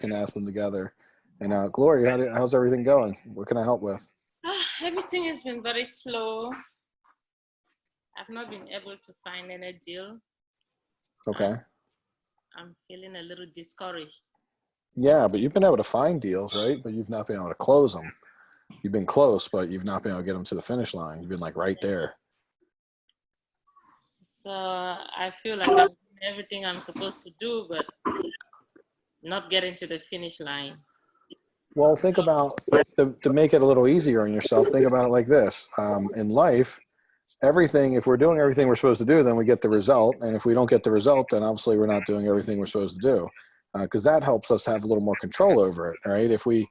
can ask them together. And Glory, how's everything going? What can I help with? Everything has been very slow. I've not been able to find any deal. Okay. I'm feeling a little discouraged. Yeah, but you've been able to find deals, right? But you've not been able to close them. You've been close, but you've not been able to get them to the finish line. You've been like right there. So I feel like I'm doing everything I'm supposed to do, but not getting to the finish line. Well, think about, to make it a little easier on yourself, think about it like this. In life, if we're doing everything we're supposed to do, then we get the result. And if we don't get the result, then obviously we're not doing everything we're supposed to do. Because that helps us have a little more control over it, right? If we're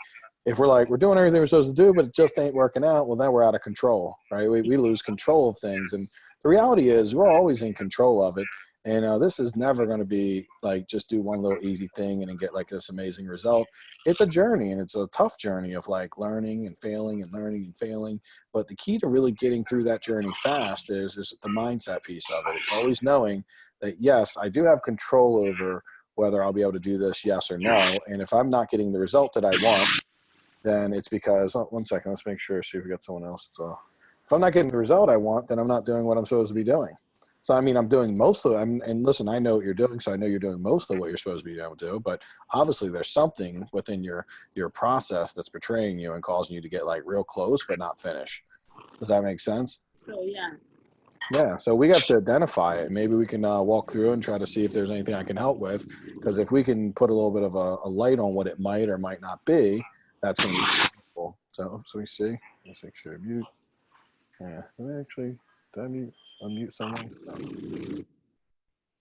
like, we're doing everything we're supposed to do, but it just ain't working out, well, then we're out of control, right? We lose control of things. And the reality is we're always in control of it. And this is never going to be like just do one little easy thing and then get like this amazing result. It's a journey, and it's a tough journey of like learning and failing and learning and failing. But the key to really getting through that journey fast is the mindset piece of it. It's always knowing that, yes, I do have control over whether I'll be able to do this, yes or no. And if I'm not getting the result that I want, then it's because, one second, let's make sure, see if we got someone else. So if I'm not getting the result I want, then I'm not doing what I'm supposed to be doing. So, I mean, I'm doing most of it. And listen, I know what you're doing, so I know you're doing most of what you're supposed to be able to do. But obviously there's something within your process that's betraying you and causing you to get like real close but not finish. Does that make sense? So yeah. Yeah, so we have to identify it. Maybe we can walk through and try to see if there's anything I can help with. Because if we can put a little bit of a light on what it might or might not be, that's going to be helpful. So we see. Let's make sure to mute. Yeah, did I unmute someone? No.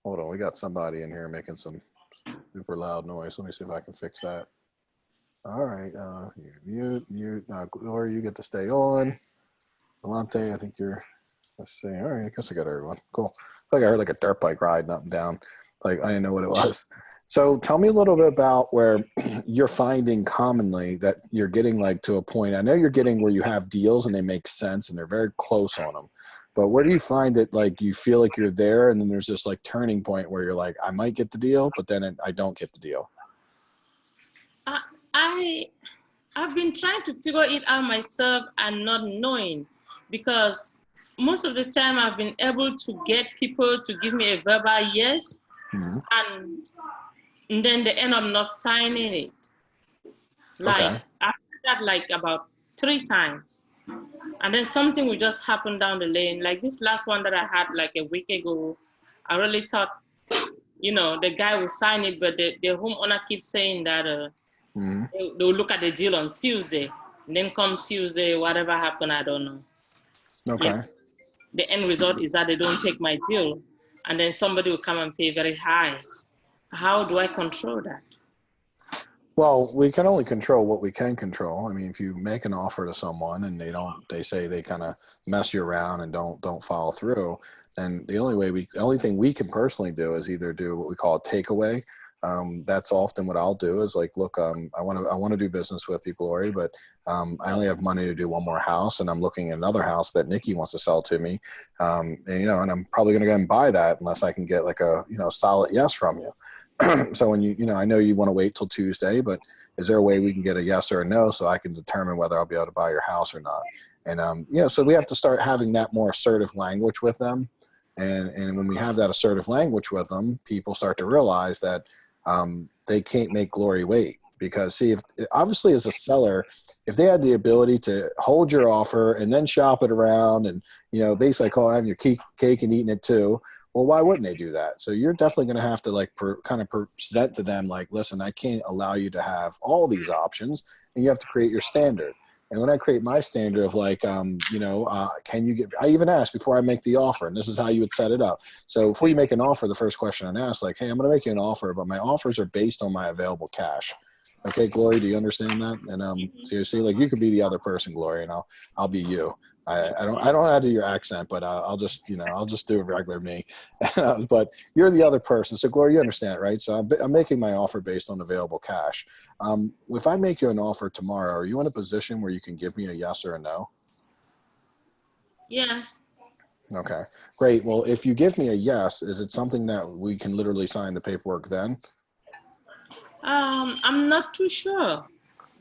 Hold on, we got somebody in here making some super loud noise. Let me see if I can fix that. All right, mute. Gloria, you get to stay on. Delante, I think you're. Let's see. All right, I guess I got everyone. Cool. I feel like I heard like a dirt bike riding up and down. Like I didn't know what it was. So tell me a little bit about where you're finding commonly that you're getting like to a point. I know you're getting where you have deals and they make sense and they're very close on them. But where do you find it like you feel like you're there and then there's this like turning point where you're like, I might get the deal, but then I don't get the deal? I've been trying to figure it out myself and not knowing, because most of the time I've been able to get people to give me a verbal yes, and then they end up not signing it. Like Okay. I've did that like about 3 times. And then something will just happen down the lane. Like this last one that I had like a week ago, I really thought, the guy will sign it, but the homeowner keeps saying that they'll look at the deal on Tuesday. And then come Tuesday, whatever happened, I don't know. Okay. Yeah. The end result is that they don't take my deal, and then somebody will come and pay very high. How do I control that? Well, we can only control what we can control. I mean, if you make an offer to someone and they say they kind of mess you around and don't follow through, then the only thing we can personally do is either do what we call a takeaway. That's often what I'll do is like, look, I want to do business with you, Glory, but I only have money to do one more house, and I'm looking at another house that Nikki wants to sell to me, and I'm probably going to go and buy that unless I can get like a solid yes from you. So when I know you want to wait till Tuesday, but is there a way we can get a yes or a no so I can determine whether I'll be able to buy your house or not? And so we have to start having that more assertive language with them, and when we have that assertive language with them, people start to realize that they can't make Glory wait. Because see, if obviously as a seller, if they had the ability to hold your offer and then shop it around and basically call having your cake and eating it too, well, why wouldn't they do that? So you're definitely going to have to like kind of present to them like, listen, I can't allow you to have all these options, and you have to create your standard. And when I create my standard of like, can you get, I even ask before I make the offer, and this is how you would set it up. So before you make an offer, the first question I ask, like, hey, I'm going to make you an offer, but my offers are based on my available cash. Okay, Glory, do you understand that? And so you see, like, you could be the other person, Glory, and I'll be you. I don't know how to do your accent, but I'll just do a regular me. But you're the other person. So Gloria, you understand, right? So I'm making my offer based on available cash. If I make you an offer tomorrow, are you in a position where you can give me a yes or a no? Yes. Okay, great. Well, if you give me a yes, is it something that we can literally sign the paperwork then? I'm not too sure,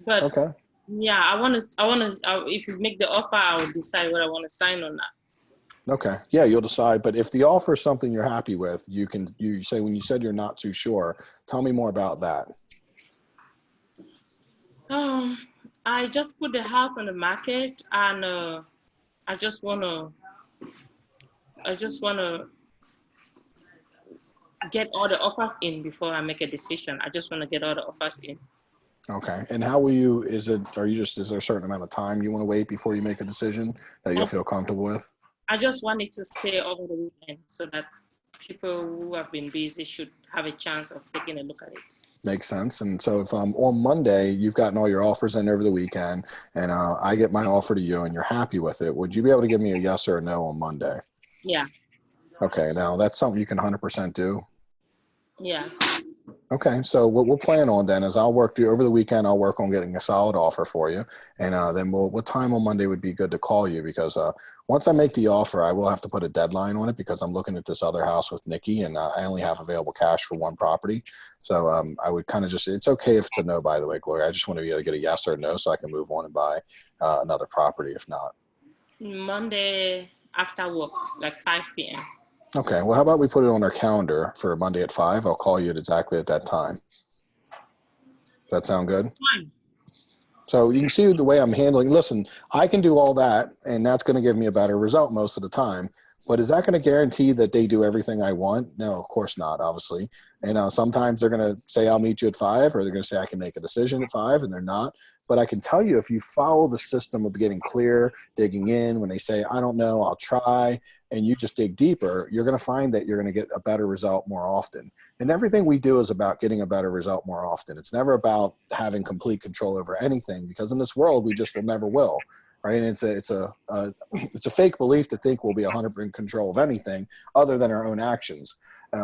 but Okay. yeah, if you make the offer, I will decide whether I want to sign or not. Okay. Yeah, you'll decide. But if the offer is something you're happy with, you say, when you said you're not too sure, tell me more about that. Um, I just put the house on the market, and I just wanna, I just wanna get all the offers in before I make a decision. I just wanna get all the offers in. Okay. And how will you, is there a certain amount of time you want to wait before you make a decision that you'll I, feel comfortable with? I just want it to stay over the weekend so that people who have been busy should have a chance of taking a look at it. Makes sense. And so if on Monday, you've gotten all your offers in over the weekend, and I get my offer to you and you're happy with it, would you be able to give me a yes or a no on Monday? Yeah, Okay. Now that's something you can 100% do. yeah. Okay, so what we'll plan on then is I'll work over the weekend. I'll work on getting a solid offer for you, and then what time on Monday would be good to call you? Because once I make the offer, I will have to put a deadline on it because I'm looking at this other house with Nikki, and I only have available cash for one property. So I would kind of it's okay if it's a no, by the way, Gloria. I just want to be able to get a yes or a no so I can move on and buy another property if not. Monday after work, like 5 p.m. Okay, well, how about we put it on our calendar for Monday at 5? I'll call you at exactly at that time. Does that sound good? Fine. So you can see the way I'm handling. Listen, I can do all that, and that's going to give me a better result most of the time. But is that going to guarantee that they do everything I want? No, of course not, obviously. And sometimes they're going to say, I'll meet you at 5, or they're going to say, I can make a decision at 5, and they're not. But I can tell you, if you follow the system of getting clear, digging in, when they say, I don't know, I'll try, and you just dig deeper, you're going to find that you're going to get a better result more often. And everything we do is about getting a better result more often. It's never about having complete control over anything, because in this world, we just will never will. Right. And it's a fake belief to think we'll be 100% control of anything other than our own actions.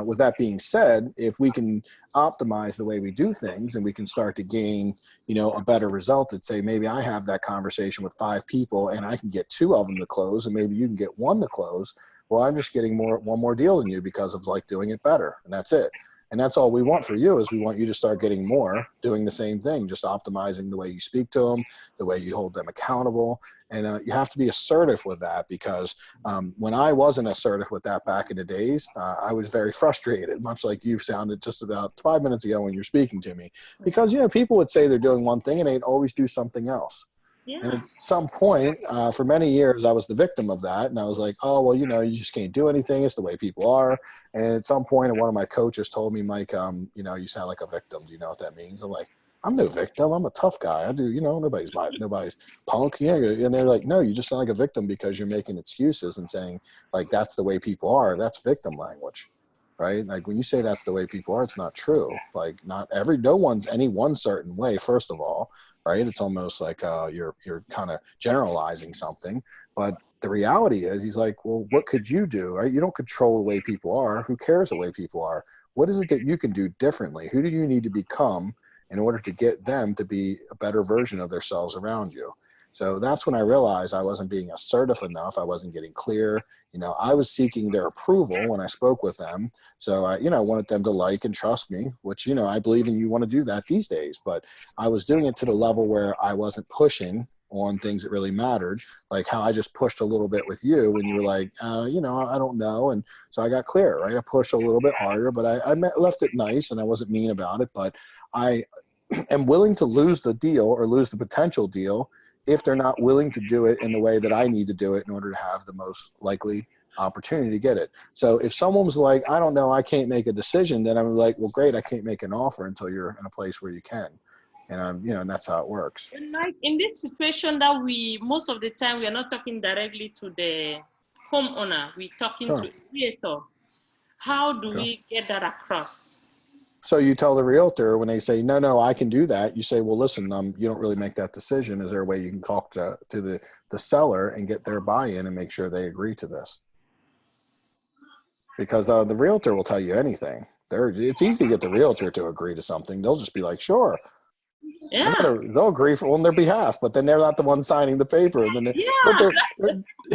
With that being said, if we can optimize the way we do things and we can start to gain, a better result, that say maybe I have that conversation with 5 people and I can get 2 of them to close, and maybe you can get 1 to close. Well, I'm just getting one more deal than you because of like doing it better, and that's it. And that's all we want for you, is we want you to start getting more, doing the same thing, just optimizing the way you speak to them, the way you hold them accountable. And you have to be assertive with that, because when I wasn't assertive with that back in the days, I was very frustrated, much like you sounded just about 5 minutes ago when you're speaking to me. Because, people would say they're doing one thing and they'd always do something else. And Yeah. at some point, for many years, I was the victim of that. And I was like, oh, well, you just can't do anything. It's the way people are. And at some point, one of my coaches told me, Mike, you sound like a victim. Do you know what that means? I'm like, I'm no victim. I'm a tough guy. I do, nobody's punk. Yeah. And they're like, no, you just sound like a victim because you're making excuses and saying, like, that's the way people are. That's victim language. Right? Like, when you say that's the way people are, it's not true. Like, no one's any one certain way, first of all. Right? It's almost like you're kind of generalizing something. But the reality is, he's like, well, what could you do? Right? You don't control the way people are. Who cares the way people are? What is it that you can do differently? Who do you need to become in order to get them to be a better version of themselves around you? So that's when I realized I wasn't being assertive enough. I wasn't getting clear. I was seeking their approval when I spoke with them. So I wanted them to like and trust me, which, I believe in, you want to do that these days. But I was doing it to the level where I wasn't pushing on things that really mattered, like how I just pushed a little bit with you when you were like, I don't know. And so I got clear, right? I pushed a little bit harder, but I left it nice, and I wasn't mean about it. But I am willing to lose the deal, or lose the potential deal, if they're not willing to do it in the way that I need to do it in order to have the most likely opportunity to get it. So if someone was like, I don't know, I can't make a decision, then I'm like, well, great, I can't make an offer until you're in a place where you can. And and that's how it works. And like in this situation that most of the time, we are not talking directly to the homeowner, we're talking Sure. to a creator. How do Sure. we get that across? So you tell the realtor, when they say, no, I can do that, you say, well, listen, you don't really make that decision. Is there a way you can talk to the seller and get their buy-in and make sure they agree to this? Because the realtor will tell you anything. It's easy to get the realtor to agree to something. They'll just be like, sure. Yeah, They'll agree on their behalf, but then they're not the one signing the paper. And then what yeah,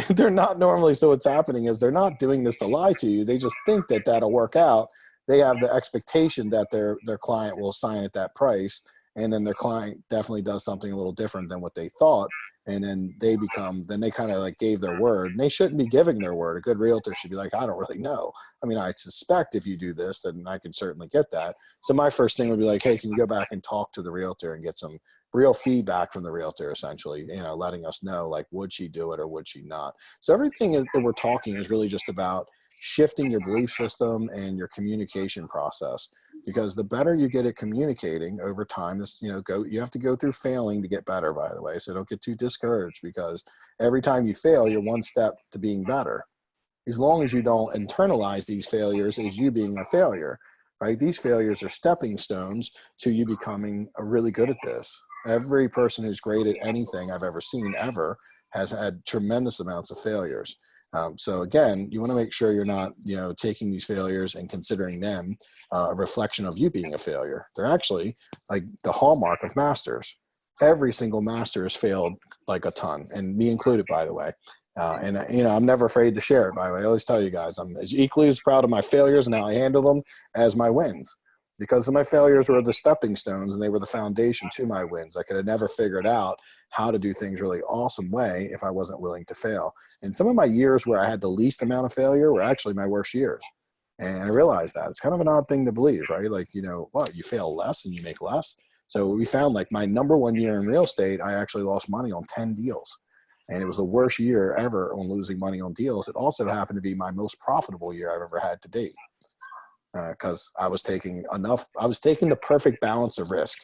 they're not normally. So what's happening is they're not doing this to lie to you. They just think that that'll work out. they have the expectation that their client will sign at that price, and then their client definitely does something a little different than what they thought, and then they kind of like gave their word, and they shouldn't be giving their word. A good realtor should be like, I don't really know. I mean, I suspect if you do this, then I can certainly get that. So my first thing would be like, hey, can you go back and talk to the realtor and get some real feedback from the realtor, essentially, letting us know, like, would she do it or would she not? So everything that we're talking is really just about shifting your belief system and your communication process, because the better you get at communicating over time, you have to go through failing to get better, by the way. So don't get too discouraged, because every time you fail, you're one step to being better. As long as you don't internalize these failures as you being a failure, right? These failures are stepping stones to you becoming really good at this. Every person who's great at anything I've ever seen ever has had tremendous amounts of failures. So again, you want to make sure you're not, taking these failures and considering them a reflection of you being a failure. They're actually like the hallmark of masters. Every single master has failed like a ton, and me included, by the way. I'm never afraid to share it, by the way. I always tell you guys, I'm equally as proud of my failures and how I handle them as my wins, because my failures were the stepping stones and they were the foundation to my wins. I could have never figured out how to do things really awesome way if I wasn't willing to fail. And some of my years where I had the least amount of failure were actually my worst years. And I realized that. It's kind of an odd thing to believe, right? Like, what, you fail less and you make less. So we found, like, my number one year in real estate, I actually lost money on 10 deals. And it was the worst year ever on losing money on deals. It also happened to be my most profitable year I've ever had to date, because I was taking the perfect balance of risk.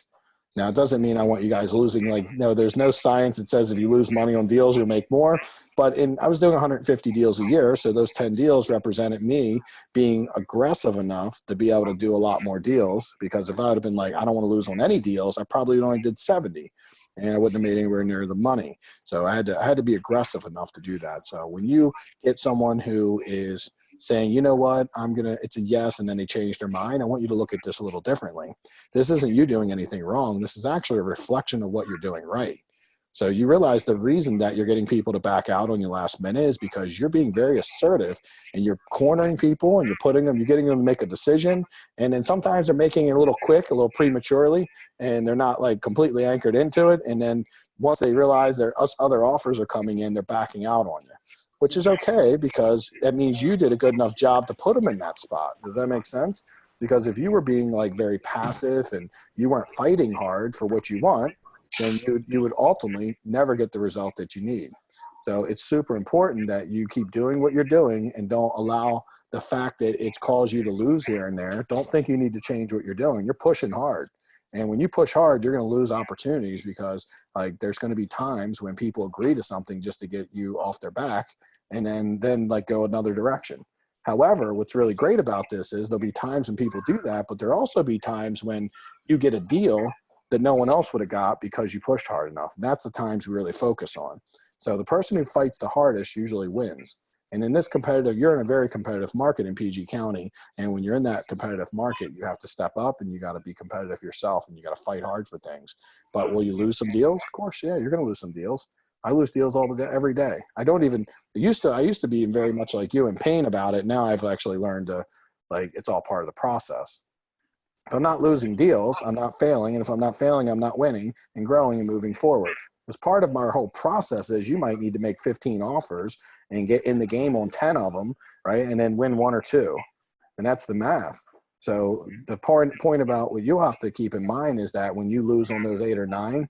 Now, it doesn't mean I want you guys losing. Like, no, there's no science that says if you lose money on deals, you'll make more. But I was doing 150 deals a year. So those 10 deals represented me being aggressive enough to be able to do a lot more deals. Because if I would have been like, I don't want to lose on any deals, I probably only did 70. And I wouldn't have made anywhere near the money. So I had to be aggressive enough to do that. So when you get someone who is saying, you know what, it's a yes, and then they change their mind, I want you to look at this a little differently. This isn't you doing anything wrong. This is actually a reflection of what you're doing right. So you realize the reason that you're getting people to back out on your last minute is because you're being very assertive and you're cornering people and you're getting them to make a decision. And then sometimes they're making it a little quick, a little prematurely, and they're not like completely anchored into it. And then once they realize other offers are coming in, they're backing out on you, which is okay, because that means you did a good enough job to put them in that spot. Does that make sense? Because if you were being like very passive and you weren't fighting hard for what you want, then you would ultimately never get the result that you need. So it's super important that you keep doing what you're doing and don't allow the fact that it's caused you to lose here and there. Don't think you need to change what you're doing. You're pushing hard. And when you push hard, you're going to lose opportunities, because like there's going to be times when people agree to something just to get you off their back and then like go another direction. However, what's really great about this is there'll be times when people do that, but there'll also be times when you get a deal that no one else would have got because you pushed hard enough. And that's the times we really focus on. So the person who fights the hardest usually wins. And in this you're in a very competitive market in PG County. And when you're in that competitive market, you have to step up and you got to be competitive yourself and you got to fight hard for things. But will you lose some deals? Of course, yeah, you're going to lose some deals. I lose deals every day. I used to be very much like you in pain about it. Now I've actually learned to, like, it's all part of the process. If I'm not losing deals, I'm not failing. And if I'm not failing, I'm not winning and growing and moving forward. As part of my whole process is you might need to make 15 offers and get in the game on 10 of them, right? And then win 1 or 2. And that's the math. So the point about what you have to keep in mind is that when you lose on those 8 or 9,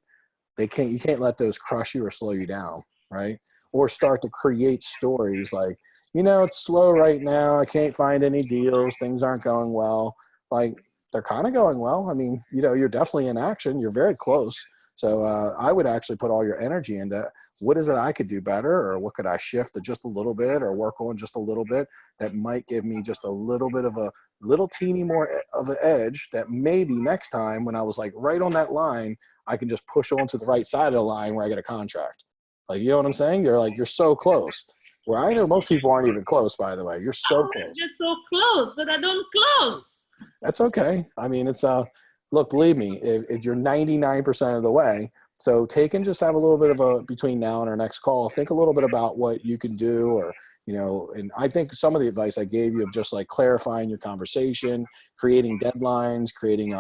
you can't let those crush you or slow you down, right? Or start to create stories like, it's slow right now. I can't find any deals. Things aren't going well. Like, they're kind of going well. I mean, you're definitely in action. You're very close. So I would actually put all your energy into what is it I could do better, or what could I shift to just a little bit or work on just a little bit that might give me just a little bit of a little teeny more of an edge that maybe next time when I was like right on that line, I can just push on to the right side of the line where I get a contract. Like, you know what I'm saying? You're so close. Where I know most people aren't even close, by the way. You're so close. Get so close, but I don't close. That's okay. I mean, look, believe me, if you're 99% of the way, so take and just have a little bit of between now and our next call, think a little bit about what you can do, or, you know, and I think some of the advice I gave you of just like clarifying your conversation, creating deadlines, creating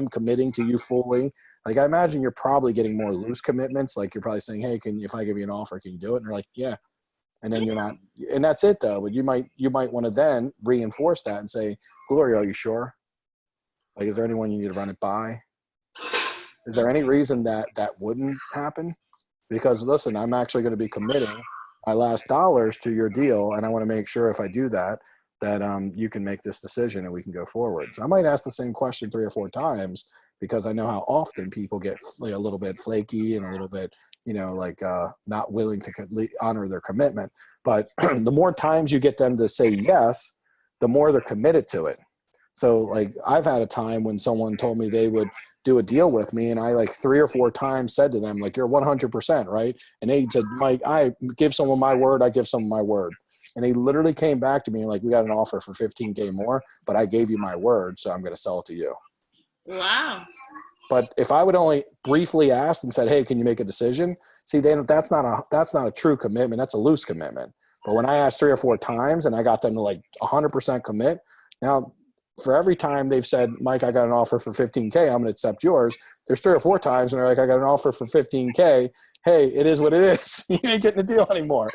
committing to you fully. Like I imagine you're probably getting more loose commitments. Like you're probably saying, hey, if I give you an offer, can you do it? And they're like, yeah. And then you're not, and that's it though. But you might want to then reinforce that and say, Gloria, are you sure? Like, is there anyone you need to run it by? Is there any reason that wouldn't happen? Because listen, I'm actually going to be committing my last dollars to your deal, and I want to make sure if I do that, that you can make this decision and we can go forward. So I might ask the same question 3 or 4 times because I know how often people get a little bit flaky and a little bit, you know, like not willing to honor their commitment. But the more times you get them to say yes, the more they're committed to it. So like I've had a time when someone told me they would do a deal with me, and I like 3 or 4 times said to them, like, you're 100%, right? And they said, Mike, I give someone my word, I give someone my word. And they literally came back to me like, we got an offer for 15K more, but I gave you my word, so I'm going to sell it to you. Wow. But if I would only briefly ask and said, hey, can you make a decision? See, that's not a true commitment. That's a loose commitment. But when I asked 3 or 4 times and I got them to like 100% commit, now for every time they've said, Mike, I got an offer for 15K, I'm going to accept yours. There's 3 or 4 times and they're like, I got an offer for 15K. Hey, it is what it is. You ain't getting a deal anymore.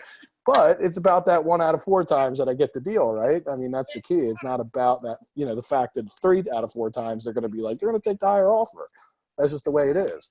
But it's about that 1 out of 4 times that I get the deal, right? I mean, that's the key. It's not about that, you know, the fact that 3 out of 4 times they're going to be like, you're going to take the higher offer. That's just the way it is.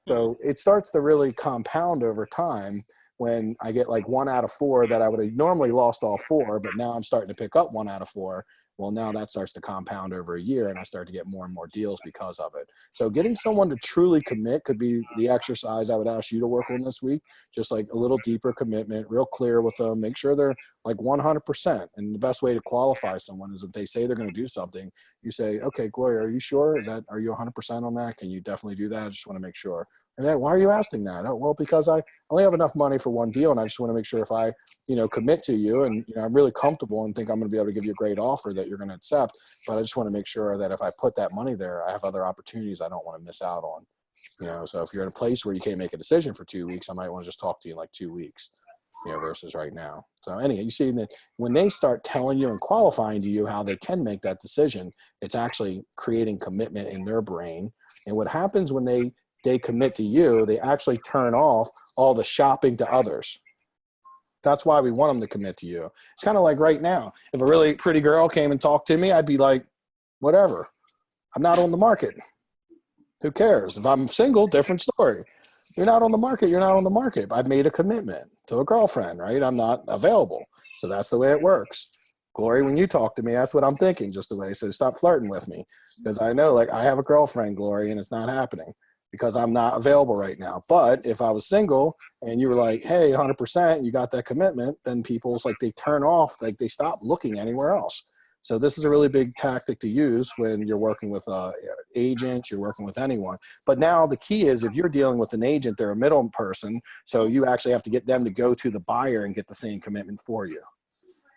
So it starts to really compound over time when I get like 1 out of 4 that I would have normally lost all 4, but now I'm starting to pick up 1 out of 4. Well, now that starts to compound over a year and I start to get more and more deals because of it. So getting someone to truly commit could be the exercise I would ask you to work on this week. Just like a little deeper commitment, real clear with them, make sure they're like 100%. And the best way to qualify someone is if they say they're going to do something, you say, okay, Gloria, are you sure? Are you 100% on that? Can you definitely do that? I just want to make sure. And then why are you asking that? Oh, well, because I only have enough money for 1 deal and I just want to make sure if I, you know, commit to you and, you know, I'm really comfortable and think I'm going to be able to give you a great offer that you're going to accept. But I just want to make sure that if I put that money there, I have other opportunities I don't want to miss out on. You know, so if you're in a place where you can't make a decision for 2 weeks, I might want to just talk to you in like 2 weeks, you know, versus right now. So anyway, you see that when they start telling you and qualifying to you how they can make that decision, it's actually creating commitment in their brain. And what happens when they commit to you, they actually turn off all the shopping to others. That's why we want them to commit to you. It's kind of like right now, if a really pretty girl came and talked to me, I'd be like, whatever, I'm not on the market. Who cares? If I'm single, different story. You're not on the market. You're not on the market. I've made a commitment to a girlfriend, right? I'm not available. So that's the way it works. Glory, when you talk to me, that's what I'm thinking, just the way. So stop flirting with me because I know like I have a girlfriend, Glory, and it's not happening because I'm not available right now. But if I was single and you were like, hey, 100%, you got that commitment, then people's like they turn off, like they stop looking anywhere else. So this is a really big tactic to use when you're working with agents, you're working with anyone. But now the key is if you're dealing with an agent, they're a middle person. So you actually have to get them to go to the buyer and get the same commitment for you.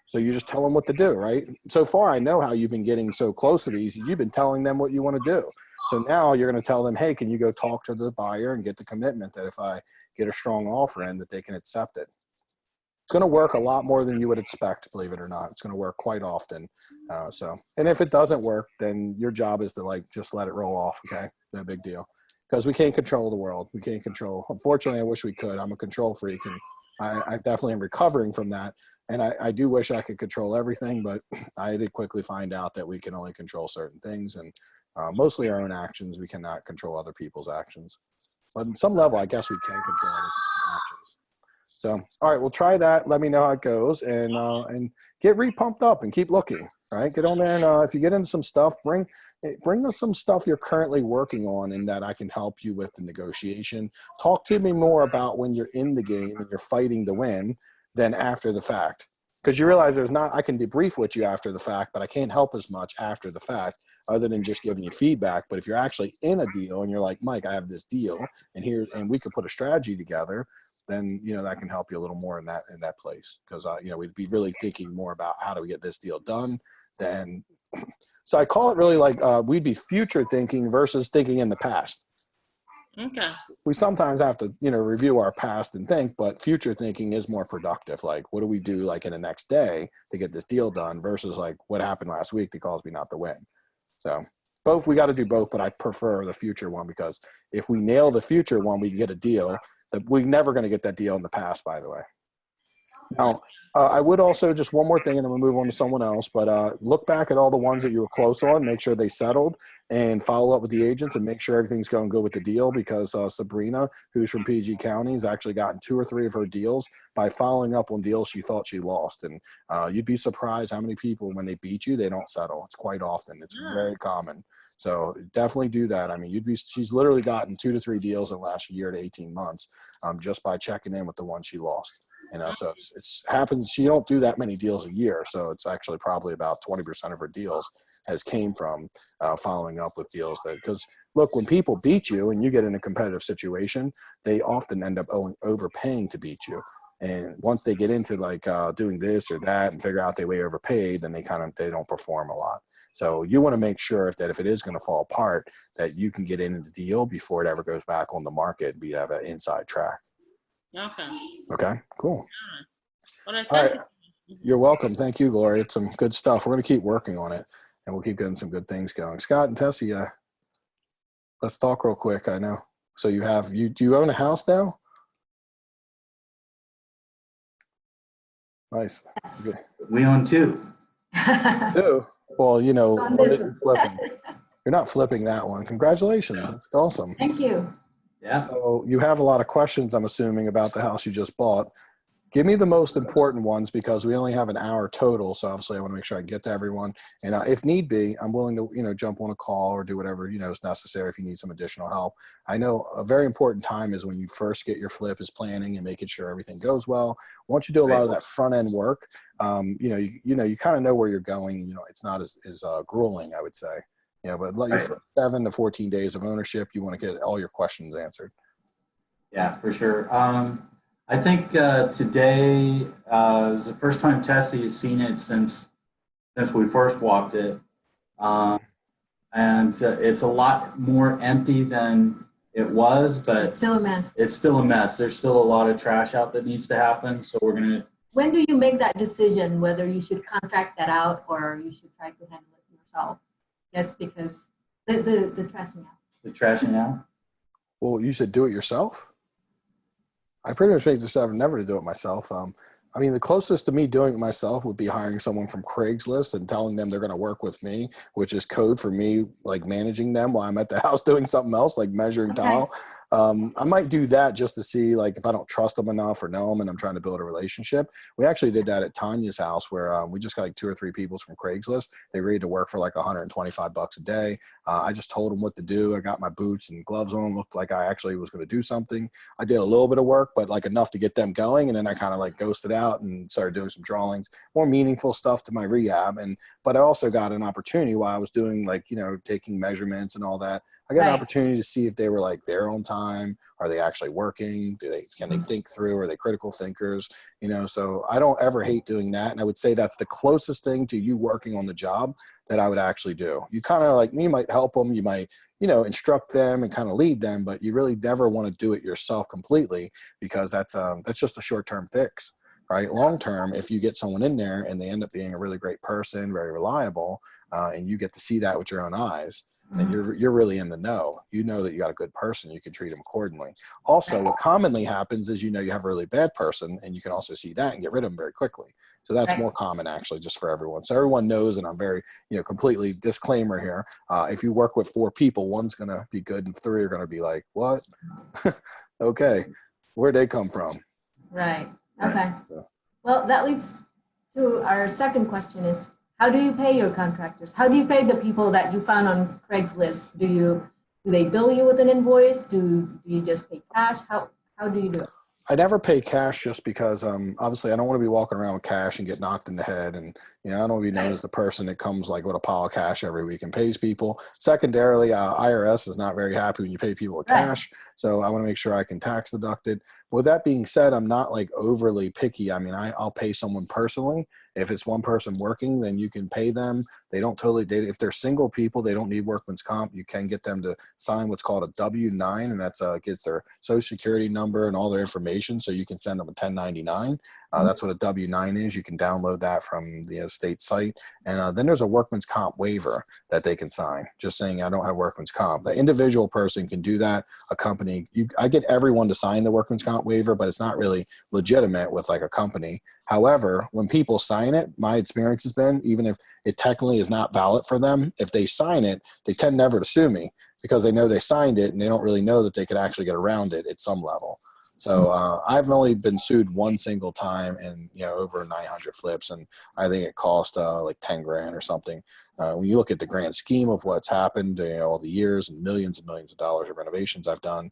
So you just tell them what to do, right? So far, I know how you've been getting so close to these. You've been telling them what you want to do. So now you're going to tell them, hey, can you go talk to the buyer and get the commitment that if I get a strong offer in that they can accept it. It's going to work a lot more than you would expect, believe it or not. It's going to work quite often. And if it doesn't work, then your job is to like, just let it roll off. Okay. No big deal. Because we can't control the world. We can't control. Unfortunately, I wish we could. I'm a control freak and I definitely am recovering from that. And I do wish I could control everything, but I did quickly find out that we can only control certain things and mostly our own actions. We cannot control other people's actions. But on some level, I guess we can control other people's actions. So, all right, we'll try that. Let me know how it goes and get re-pumped up and keep looking, all right? Get on there and if you get into some stuff, bring us some stuff you're currently working on and that I can help you with the negotiation. Talk to me more about when you're in the game and you're fighting to win than after the fact. Because you realize I can debrief with you after the fact, but I can't help as much after the fact other than just giving you feedback. But if you're actually in a deal and you're like, Mike, I have this deal and we could put a strategy together, then, you know, that can help you a little more in that place. Because, you know, we'd be really thinking more about how do we get this deal done than, so I call it really like we'd be future thinking versus thinking in the past. Okay. We sometimes have to, you know, review our past and think, but future thinking is more productive. Like, what do we do like in the next day to get this deal done versus like what happened last week that caused me not to win. So both, we got to do both, but I prefer the future one because if we nail the future one, we can get a deal that we're never going to get that deal in the past, by the way. Now, I would also, just one more thing, and then we'll move on to someone else, but look back at all the ones that you were close on, make sure they settled, and follow up with the agents and make sure everything's going good with the deal because Sabrina, who's from PG County, has actually gotten 2 or 3 of her deals by following up on deals she thought she lost. And you'd be surprised how many people, when they beat you, they don't settle. It's quite often. It's very common. So definitely do that. I mean, she's literally gotten 2 to 3 deals in the last year to 18 months just by checking in with the one she lost. You know, so it's happens. She don't do that many deals a year, so it's actually probably about 20% of her deals has came from following up with deals that, because look, when people beat you and you get in a competitive situation, they often end up overpaying to beat you. And once they get into like doing this or that and figure out they way overpaid, then they don't perform a lot. So you want to make sure that if it is going to fall apart, that you can get into the deal before it ever goes back on the market. We have an inside track. Okay. Okay, cool. All right. All right. You're welcome. Thank you, Gloria. It's some good stuff. We're going to keep working on it, and we'll keep getting some good things going. Scott and Tessie, let's talk real quick. I know. So do you own a house now? Nice. Yes. We own 2. 2? Well, you know, one that you're flipping. You're not flipping that one. Congratulations. That's awesome. Thank you. Yeah. So you have a lot of questions, I'm assuming, about the house you just bought. Give me the most important ones because we only have an hour total. So obviously I want to make sure I get to everyone. And if need be, I'm willing to, you know, jump on a call or do whatever, you know, is necessary if you need some additional help. I know a very important time is when you first get your flip is planning and making sure everything goes well. Once you do a lot of that front end work, you kind of know where you're going. You know, it's not as grueling, I would say. Yeah, but let your first 7 to 14 days of ownership, you want to get all your questions answered. Yeah, for sure. I think today is the first time Tessie has seen it since we first walked it. And it's a lot more empty than it was, but it's still a mess. It's still a mess. There's still a lot of trash out that needs to happen. So we're going to. When do you make that decision whether you should contract that out or you should try to handle it yourself? Yes, because the trashing out. The trashing out? Well, you should do it yourself. I pretty much make this effort never to do it myself. I mean, the closest to me doing it myself would be hiring someone from Craigslist and telling them they're going to work with me, which is code for me, like managing them while I'm at the house doing something else, like measuring tile. I might do that just to see, like, if I don't trust them enough or know them and I'm trying to build a relationship. We actually did that at Tanya's house where we just got like 2 or 3 people from Craigslist. They agreed to work for like $125 a day. I just told them what to do. I got my boots and gloves on, looked like I actually was going to do something. I did a little bit of work, but like enough to get them going. And then I kind of like ghosted out and started doing some drawings, more meaningful stuff to my rehab. But I also got an opportunity while I was doing, like, you know, taking measurements and all that. I got an opportunity to see if they were like there on time. Are they actually working? Can they think through? Are they critical thinkers? You know, so I don't ever hate doing that. And I would say that's the closest thing to you working on the job that I would actually do. You kind of like, you might help them. You might, you know, instruct them and kind of lead them, but you really never want to do it yourself completely because that's just a short-term fix. Right? Long-term, if you get someone in there and they end up being a really great person, very reliable, and you get to see that with your own eyes, then you're really in the know. You know that you got a good person. You can treat them accordingly. Also, what commonly happens is, you know, you have a really bad person and you can also see that and get rid of them very quickly. So that's more common actually just for everyone. So everyone knows, and I'm very, you know, completely disclaimer here. If you work with 4 people, one's going to be good and 3 are going to be like, what? Okay. Where'd they come from? Right. Okay. Well, that leads to our second question is, how do you pay your contractors? How do you pay the people that you found on Craigslist? Do they bill you with an invoice? Do you just pay cash? How do you do it? I never pay cash just because obviously I don't want to be walking around with cash and get knocked in the head. And, you know, I don't want to be known as the person that comes like with a pile of cash every week and pays people. Secondarily, IRS is not very happy when you pay people with cash. So I want to make sure I can tax deduct it. with that being said, I'm not like overly picky. I mean, I'll pay someone personally. If it's one person working, then you can pay them. They don't totally date. If they're single people, they don't need workman's comp. You can get them to sign what's called a W-9, and that's gets their social security number and all their information. So you can send them a 1099. That's what a W-9 is. You can download that from the state site. And then there's a workman's comp waiver that they can sign, just saying I don't have workman's comp. The individual person can do that. A company, I get everyone to sign the workman's comp waiver, but it's not really legitimate with like a company. However, when people sign it, my experience has been, even if it technically is not valid for them, if they sign it, they tend never to sue me because they know they signed it and they don't really know that they could actually get around it at some level. So I've only been sued one single time and, over 900 flips. And I think it cost like 10 grand or something. When you look at the grand scheme of what's happened, all the years and millions of dollars of renovations I've done,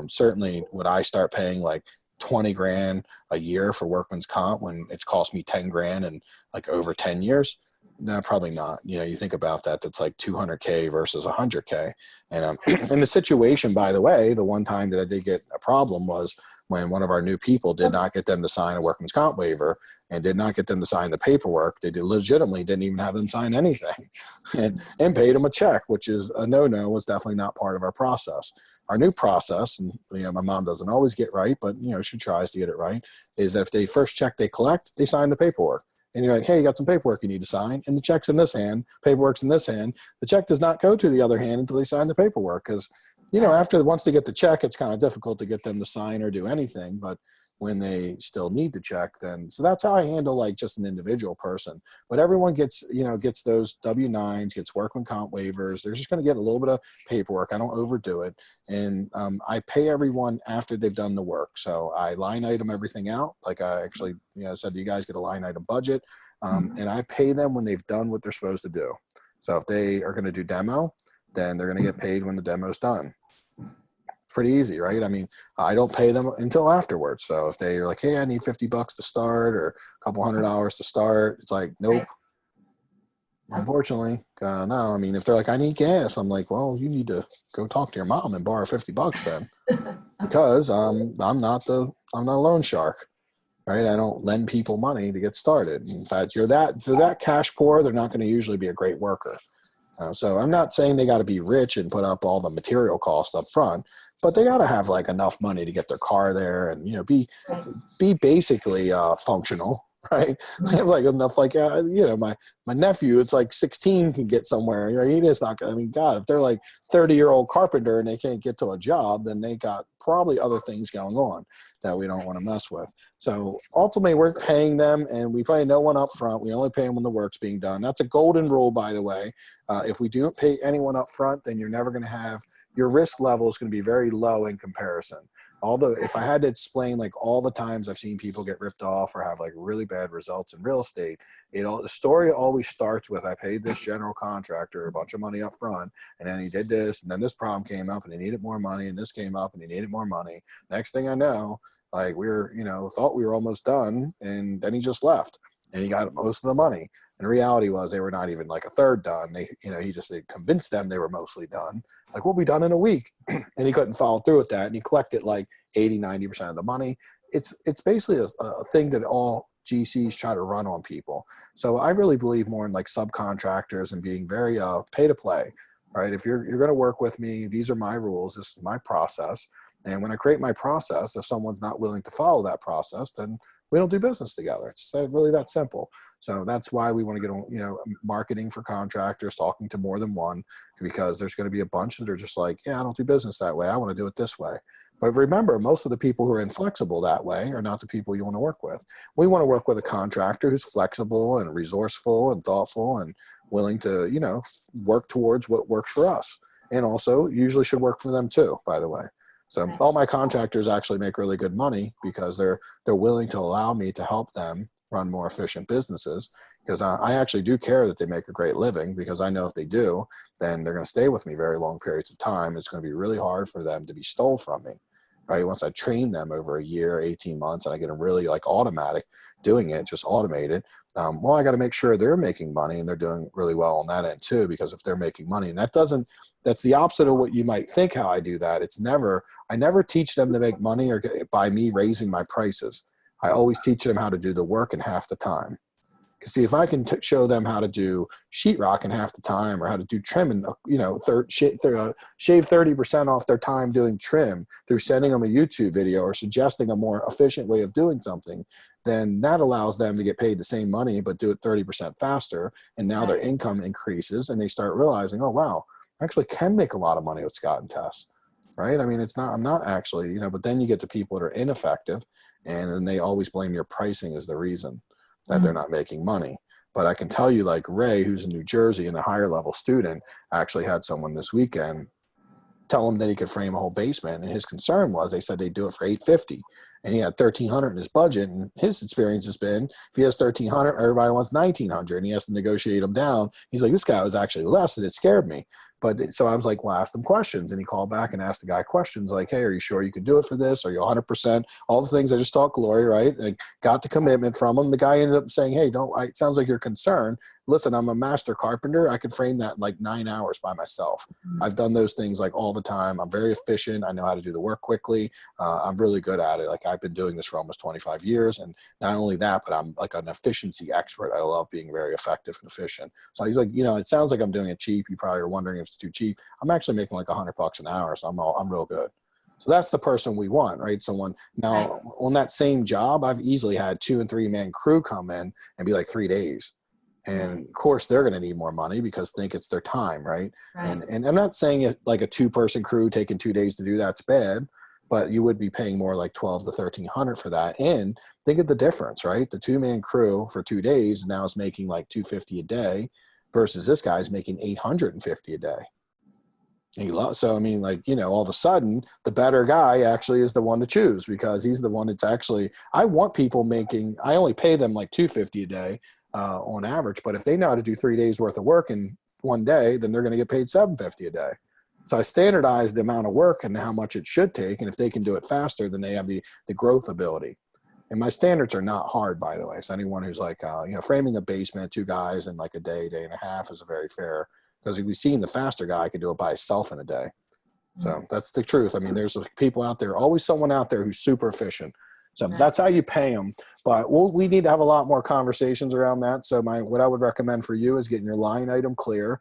certainly would I start paying like 20 grand a year for workman's comp when it's cost me 10 grand and like over 10 years? No, probably not. You think about that, that's like 200K versus 100K. And in the situation, by the way, the one time that I did get a problem was when one of our new people did not get them to sign a workman's comp waiver and did not get them to sign the paperwork. They legitimately didn't even have them sign anything and paid them a check, which is a no-no, was definitely not part of our process. Our new process, and my mom doesn't always get right, but she tries to get it right, is that if they first check they collect, they sign the paperwork. And you're like, hey, you got some paperwork you need to sign. And the check's in this hand, paperwork's in this hand. The check does not go to the other hand until they sign the paperwork. Because, once they get the check, it's kind of difficult to get them to sign or do anything. But when they still need the check, so that's how I handle like just an individual person. But everyone gets those W-9s, gets workman comp waivers. They're just going to get a little bit of paperwork. I don't overdo it. And I pay everyone after they've done the work. So I line item everything out. Like I actually, said, you guys get a line item budget. And I pay them when they've done what they're supposed to do. So if they are going to do demo, then they're going to get paid when the demo's done. Pretty easy, right? I mean, I don't pay them until afterwards. So if they're like, hey, I need $50 to start or a couple $100 to start, it's like, nope. Unfortunately, no. I mean, if they're like, I need gas, I'm like, well, you need to go talk to your mom and borrow $50 then, because I'm not a loan shark, right? I don't lend people money to get started. In fact, if they're that cash poor, they're not going to usually be a great worker. So I'm not saying they got to be rich and put up all the material costs up front, but they got to have like enough money to get their car there and, be basically functional, right? I have like enough, like, my nephew, it's like 16 can get somewhere. He is not going to, God, if they're like 30-year-old carpenter and they can't get to a job, then they got probably other things going on that we don't want to mess with. So ultimately we're paying them and we pay no one up front. We only pay them when the work's being done. That's a golden rule, by the way. If we don't pay anyone up front, then you're never going to have, your risk level is going to be very low in comparison. Although if I had to explain like all the times I've seen people get ripped off or have like really bad results in real estate, the story always starts with, I paid this general contractor a bunch of money up front and then he did this and then this problem came up and he needed more money and this came up and he needed more money. Next thing I know, like thought we were almost done and then he just left and he got most of the money. And the reality was they were not even like a third done. He just convinced them they were mostly done. Like, we'll be done in a week. And he couldn't follow through with that. And he collected like 80-90% of the money. It's basically a thing that all GCs try to run on people. So I really believe more in like subcontractors and being very pay to play, right? If you're going to work with me, these are my rules. This is my process. And when I create my process, if someone's not willing to follow that process, then we don't do business together. It's really that simple. So that's why we want to get, marketing for contractors, talking to more than one, because there's going to be a bunch that are just like, yeah, I don't do business that way. I want to do it this way. But remember, most of the people who are inflexible that way are not the people you want to work with. We want to work with a contractor who's flexible and resourceful and thoughtful and willing to, work towards what works for us. And also usually should work for them too, by the way. So all my contractors actually make really good money because they're willing to allow me to help them run more efficient businesses, because I actually do care that they make a great living, because I know if they do, then they're going to stay with me very long periods of time. It's going to be really hard for them to be stole from me. right? Once I train them over a year, 18 months, and I get them really like automatic doing it, just automated. Well, I got to make sure they're making money and they're doing really well on that end too, because if they're making money, and that's the opposite of what you might think how I do that. I never teach them to make money by me raising my prices. I always teach them how to do the work in half the time. Because see, if I can show them how to do sheetrock in half the time, or how to do trim, and shave 30% off their time doing trim through sending them a YouTube video or suggesting a more efficient way of doing something, then that allows them to get paid the same money but do it 30% faster. And now their income increases, and they start realizing, oh wow, I actually can make a lot of money with Scott and Tess. Right? I mean, I'm not actually, but then you get to people that are ineffective, and then they always blame your pricing as the reason that they're not making money. But I can tell you, like Ray, who's in New Jersey and a higher level student, actually had someone this weekend tell him that he could frame a whole basement. And his concern was, they said they'd do it for $850, and he had $1,300 in his budget. And his experience has been, if he has $1,300, everybody wants $1,900, and he has to negotiate them down. He's like, this guy was actually less, and it scared me. But so I was like, well, ask them questions. And he called back and asked the guy questions like, hey, are you sure you could do it for this? Are you 100%? All the things I just taught Glory, right? And got the commitment from him. The guy ended up saying, hey, it sounds like you're concerned. Listen, I'm a master carpenter. I could frame that in like 9 hours by myself. I've done those things like all the time. I'm very efficient. I know how to do the work quickly. I'm really good at it. Like I've been doing this for almost 25 years. And not only that, but I'm like an efficiency expert. I love being very effective and efficient. So he's like, it sounds like I'm doing it cheap. You probably are wondering if it's too cheap. I'm actually making like $100 an hour. So I'm real good. So that's the person we want, right? Someone now on that same job, I've easily had 2 and 3 man crew come in and be like 3 days. And of course they're going to need more money because think it's their time. Right. And I'm not saying it like a 2-person crew taking 2 days to do that's bad, but you would be paying more like $1,200 to $1,300 for that. And think of the difference, right? The 2-man crew for 2 days now is making like $250 a day versus this guy's making $850 a day. So, I mean, like, all of a sudden the better guy actually is the one to choose, because he's the one that's actually, I want people I only pay them like $250 a day on average, but if they know how to do 3 days worth of work in 1 day, then they're going to get paid $750 a day. So I standardize the amount of work and how much it should take. And if they can do it faster, then they have the growth ability. And my standards are not hard, by the way. So anyone who's like, framing a basement, 2 guys in like a day and a half is very fair. Because if we've seen the faster guy can do it by himself in a day. So that's the truth. I mean, there's people out there, always someone out there who's super efficient. So that's how you pay them. But we need to have a lot more conversations around that. So what I would recommend for you is getting your line item clear,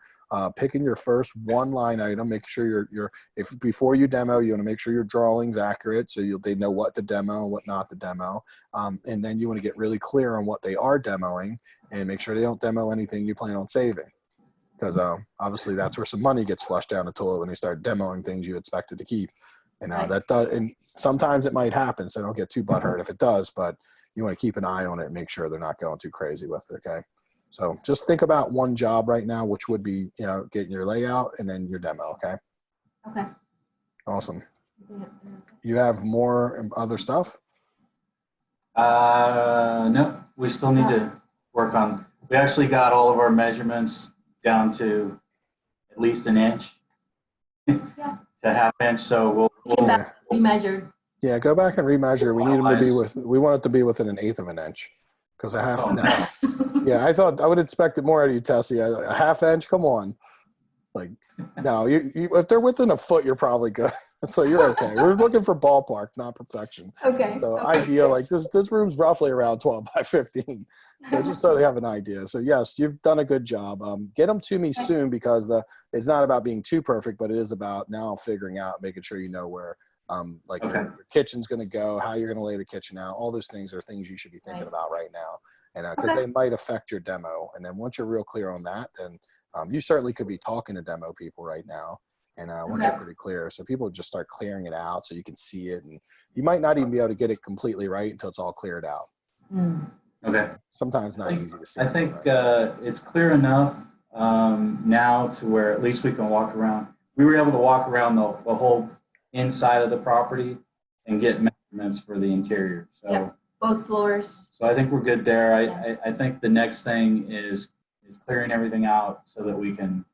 picking your first 1 line item, making sure if before you demo, you want to make sure your drawing's accurate so they know what to demo and what not to demo. And then you want to get really clear on what they are demoing and make sure they don't demo anything you plan on saving. Because obviously that's where some money gets flushed down the toilet when they start demoing things you expected to keep. And and sometimes it might happen, so don't get too butthurt if it does, but you want to keep an eye on it and make sure they're not going too crazy with it, okay? So just think about 1 job right now, which would be, getting your layout and then your demo, okay? Okay. Awesome. You have more other stuff? No, we still need to work on, we actually got all of our measurements down to at least 1 inch to 1/2 inch, so we'll remeasure. Yeah, go back and remeasure. We need them to be we want it to be within 1/8 of an inch. Because a half, yeah, I thought I would expect it more out of you, Tessie. A 1/2 inch, come on. Like, no, if they're within a foot, you're probably good. So you're okay. We're looking for ballpark, not perfection. Okay. So idea, like this room's roughly around 12 by 15. So just so they have an idea. So yes, you've done a good job. Get them to me soon, because it's not about being too perfect, but it is about now figuring out, making sure you know where your kitchen's going to go, how you're going to lay the kitchen out. All those things are things you should be thinking about right now. And because they might affect your demo. And then once you're real clear on that, then you certainly could be talking to demo people right now. And once you're pretty clear, so people just start clearing it out so you can see it. And you might not even be able to get it completely right until it's all cleared out. Okay. Sometimes not easy to see. I think it's clear enough now to where at least we can walk around. We were able to walk around the whole inside of the property and get measurements for the interior. So both floors. So I think we're good there. I think the next thing is clearing everything out so that we can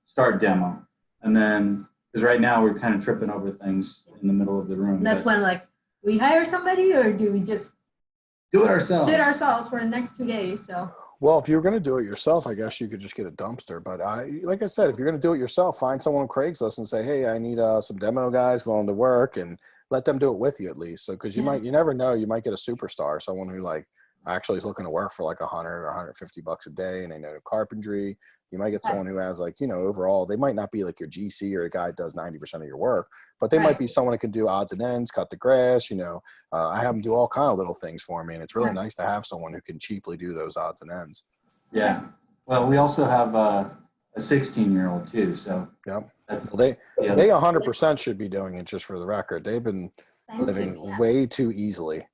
start demo. And then Because right now we're kind of tripping over things in the middle of the room. And that's when like, we hire somebody or do we just do it ourselves? do it ourselves for the next 2 days, so. Well, if you're going to do it yourself, I guess you could just get a dumpster. But like I said, if you're going to do it yourself, find someone on Craigslist and say, hey, I need some demo guys willing to work, and let them do it with you at least. So, because you never know, you might get a superstar, someone who like actually is looking to work for like 100 or $150 a day, and they know carpentry. You might get someone who has like, overall, they might not be like your GC or a guy that does 90% of your work, but they might be someone that can do odds and ends, cut the grass. I have them do all kind of little things for me, and it's really nice to have someone who can cheaply do those odds and ends. Yeah. Well, we also have a 16-year-old too. So they 100% should be doing it, just for the record. They've been living way too easily.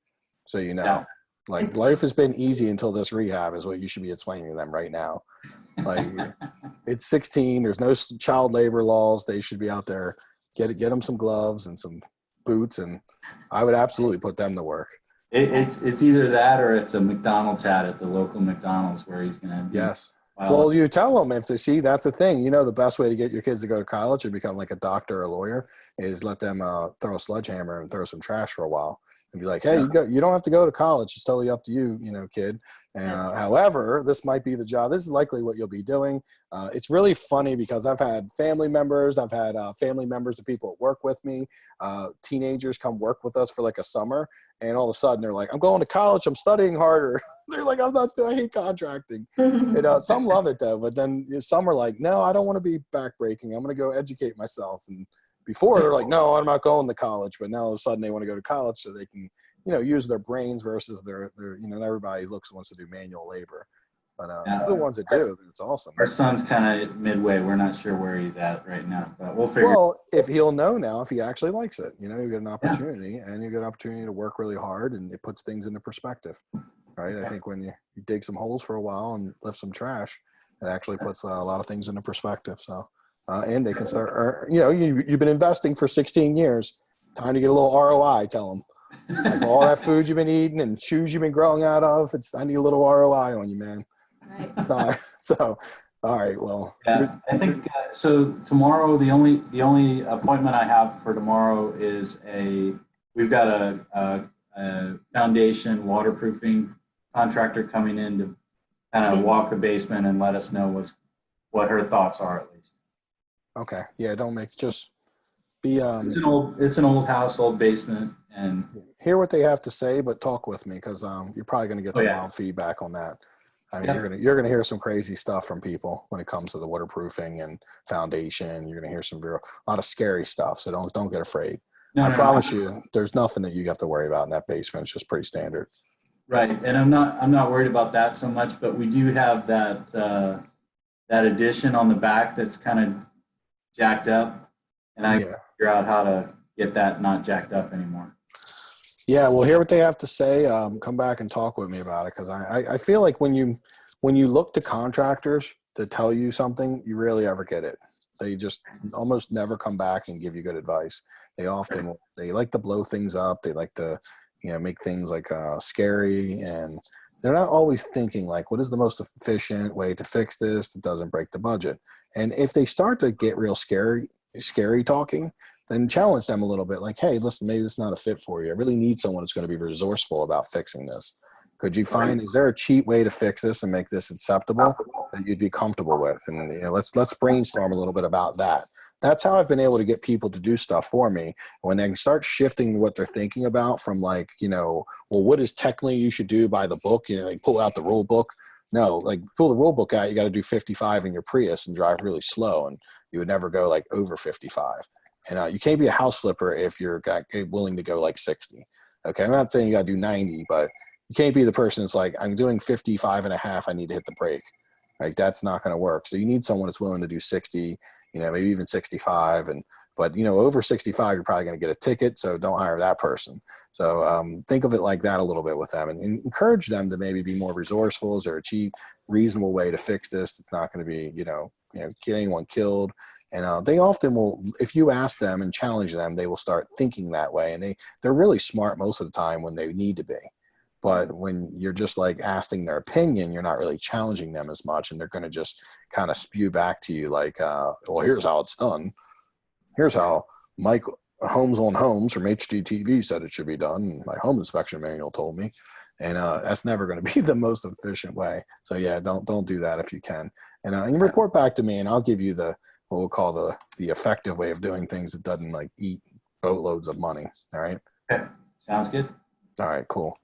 So, like life has been easy until this rehab is what you should be explaining to them right now. Like it's 16. There's no child labor laws. They should be out there. Get them some gloves and some boots, and I would absolutely put them to work. It's either that or it's a McDonald's hat at the local McDonald's where he's going to be. Yes. Well, you tell them, if they see, that's the thing. The best way to get your kids to go to college and become like a doctor or a lawyer is let them throw a sledgehammer and throw some trash for a while. And be like, hey, you don't have to go to college. It's totally up to you, kid. And however, this might be the job. This is likely what you'll be doing. It's really funny because I've had family members. I've had family members of people that work with me. Teenagers come work with us for like a summer. And all of a sudden they're like, I'm going to college. I'm studying harder. They're like, I hate contracting. Some love it though. But then some are like, no, I don't want to be backbreaking. I'm going to go educate myself. And before they're like, no, I'm not going to college. But now all of a sudden they want to go to college so they can, use their brains versus their everybody wants to do manual labor. But for the ones that do, it's awesome. Our son's kind of midway. We're not sure where he's at right now, but we'll figure. Well, if he'll know now, if he actually likes it, you get an opportunity, and you get an opportunity to work really hard, and it puts things into perspective, right? I think when you dig some holes for a while and lift some trash, it actually puts a lot of things into perspective. So, and they can start, you've been investing for 16 years. Time to get a little ROI. Tell them. Like all that food you've been eating and shoes you've been growing out of, I need a little ROI on you, man. Right. So, all right. Well, I think so. Tomorrow, the only appointment I have for tomorrow is we've got a foundation waterproofing contractor coming in to kind of walk the basement and let us know what her thoughts are at least. Okay. Yeah. Just be. It's an old house, old basement, and hear what they have to say, but talk with me because you're probably going to get some wild feedback on that. I mean, you're gonna hear some crazy stuff from people when it comes to the waterproofing and foundation. You're gonna hear a lot of scary stuff. So don't get afraid. I promise you, there's nothing that you have to worry about in that basement. It's just pretty standard. Right, and I'm not worried about that so much. But we do have that addition on the back that's kind of jacked up, and I figure out how to get that not jacked up anymore. Yeah, well, hear what they have to say. Come back and talk with me about it because I feel like when you look to contractors to tell you something, you rarely ever get it. They just almost never come back and give you good advice. They like to blow things up. They like to make things like scary, and they're not always thinking like, what is the most efficient way to fix this that doesn't break the budget? And if they start to get real scary talking, then challenge them a little bit. Like, hey, listen, maybe this is not a fit for you. I really need someone who's going to be resourceful about fixing this. Could you find, is there a cheap way to fix this and make this acceptable that you'd be comfortable with? And let's brainstorm a little bit about that. That's how I've been able to get people to do stuff for me. When they start shifting what they're thinking about from like, well, what is technically you should do by the book? Like pull out the rule book. No, like pull the rule book out. You got to do 55 in your Prius and drive really slow. And you would never go like over 55. And you can't be a house flipper if you're willing to go like 60. Okay. I'm not saying you got to do 90, but you can't be the person that's like, I'm doing 55 and a half. I need to hit the brake. Like that's not going to work. So you need someone that's willing to do 60, maybe even 65. But over 65, you're probably going to get a ticket. So don't hire that person. So think of it like that a little bit with them and encourage them to maybe be more resourceful. Is there a cheap, reasonable way to fix this? It's not going to be, get anyone killed. And they often will, if you ask them and challenge them, they will start thinking that way. And they're really smart most of the time when they need to be. But when you're just like asking their opinion, you're not really challenging them as much. And they're going to just kind of spew back to you like, well, here's how it's done. here's how Mike Homes on Homes from HGTV said it should be done. And my home inspection manual told me. And that's never going to be the most efficient way. So yeah, don't do that if you can. And you report back to me, and I'll give you what we'll call the effective way of doing things that doesn't like eat boatloads of money. All right. Okay. Sounds good. All right, cool.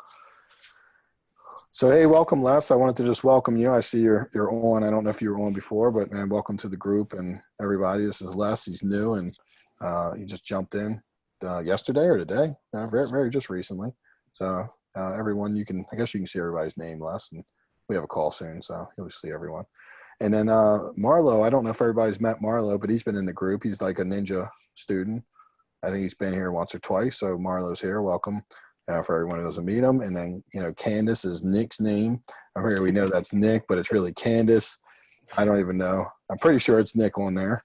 So hey, welcome, Les. I wanted to just welcome you. I see you're on. I don't know if you were on before, but man, welcome to the group and everybody. This is Les. He's new, and he just jumped in yesterday or today, very just recently. So everyone, I guess you can see everybody's name, Les, and we have a call soon, so you'll see everyone. And then Marlo, I don't know if everybody's met Marlo, but he's been in the group. He's like a ninja student. I think he's been here once or twice. So Marlo's here. Welcome for everyone who doesn't meet him. And then, Candace is Nick's name. I'm here. We know that's Nick, but it's really Candace. I don't even know. I'm pretty sure it's Nick on there.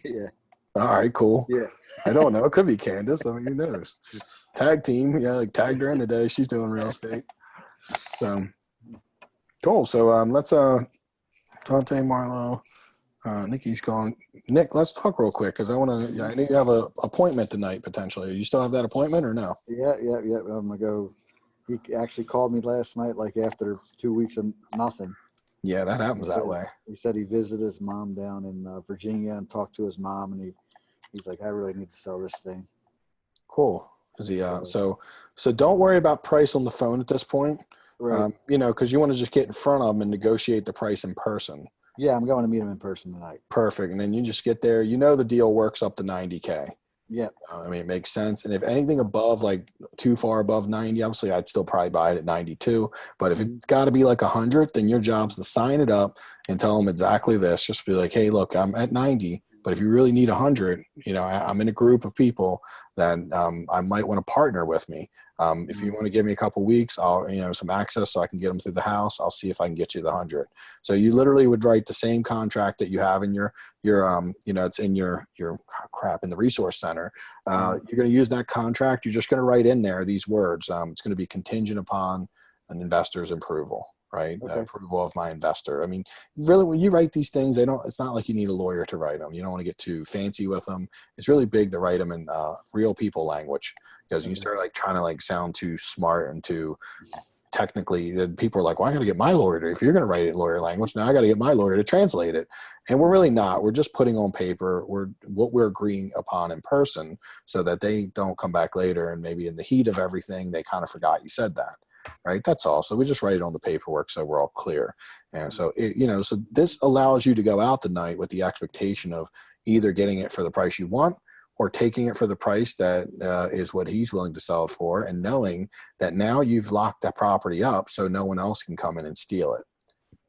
Yeah. All right, cool. Yeah. I don't know. It could be Candace. I mean, who knows? She's tag team. Yeah, like tagged her in today. She's doing real estate. So cool. So let's Dante, Marlo, Nikki's gone. Nick, let's talk real quick because I know you have an appointment tonight potentially. You still have that appointment or no? Yeah. I'm gonna go. He actually called me last night, like after 2 weeks of nothing. Yeah, that happens that way. He said he visited his mom down in Virginia and talked to his mom, and he's like, I really need to sell this thing. Cool. Is he? So don't worry about price on the phone at this point. Right. Because you want to just get in front of them and negotiate the price in person. Yeah, I'm going to meet him in person tonight. Perfect. And then you just get there. The deal works up to 90K. Yeah. It makes sense. And if anything above, like too far above 90, obviously I'd still probably buy it at 92. But if it's got to be like 100, then your job's to sign it up and tell them exactly this. Just be like, hey, look, I'm at 90. But if you really need 100, I'm in a group of people that I might want to partner with me. If you want to give me a couple weeks, I'll, some access so I can get them through the house. I'll see if I can get you the 100. So you literally would write the same contract that you have in your it's in your in the resource center. You're going to use that contract. You're just going to write in there these words. It's going to be contingent upon an investor's approval. Right. Okay. Approval of my investor. I mean, really, when you write these things, it's not like you need a lawyer to write them. You don't want to get too fancy with them. It's really big to write them in real people language, because you start like trying to like sound too smart and too technically, then people are like, well, I got to get my lawyer to, if you're going to write it in lawyer language, now I got to get my lawyer to translate it. And we're really not. We're just putting on paper what we're agreeing upon in person, so that they don't come back later and maybe in the heat of everything, they kind of forgot you said that. Right. That's all. So we just write it on the paperwork so we're all clear. And so, so this allows you to go out tonight with the expectation of either getting it for the price you want or taking it for the price that is what he's willing to sell it for, and knowing that now you've locked that property up so no one else can come in and steal it.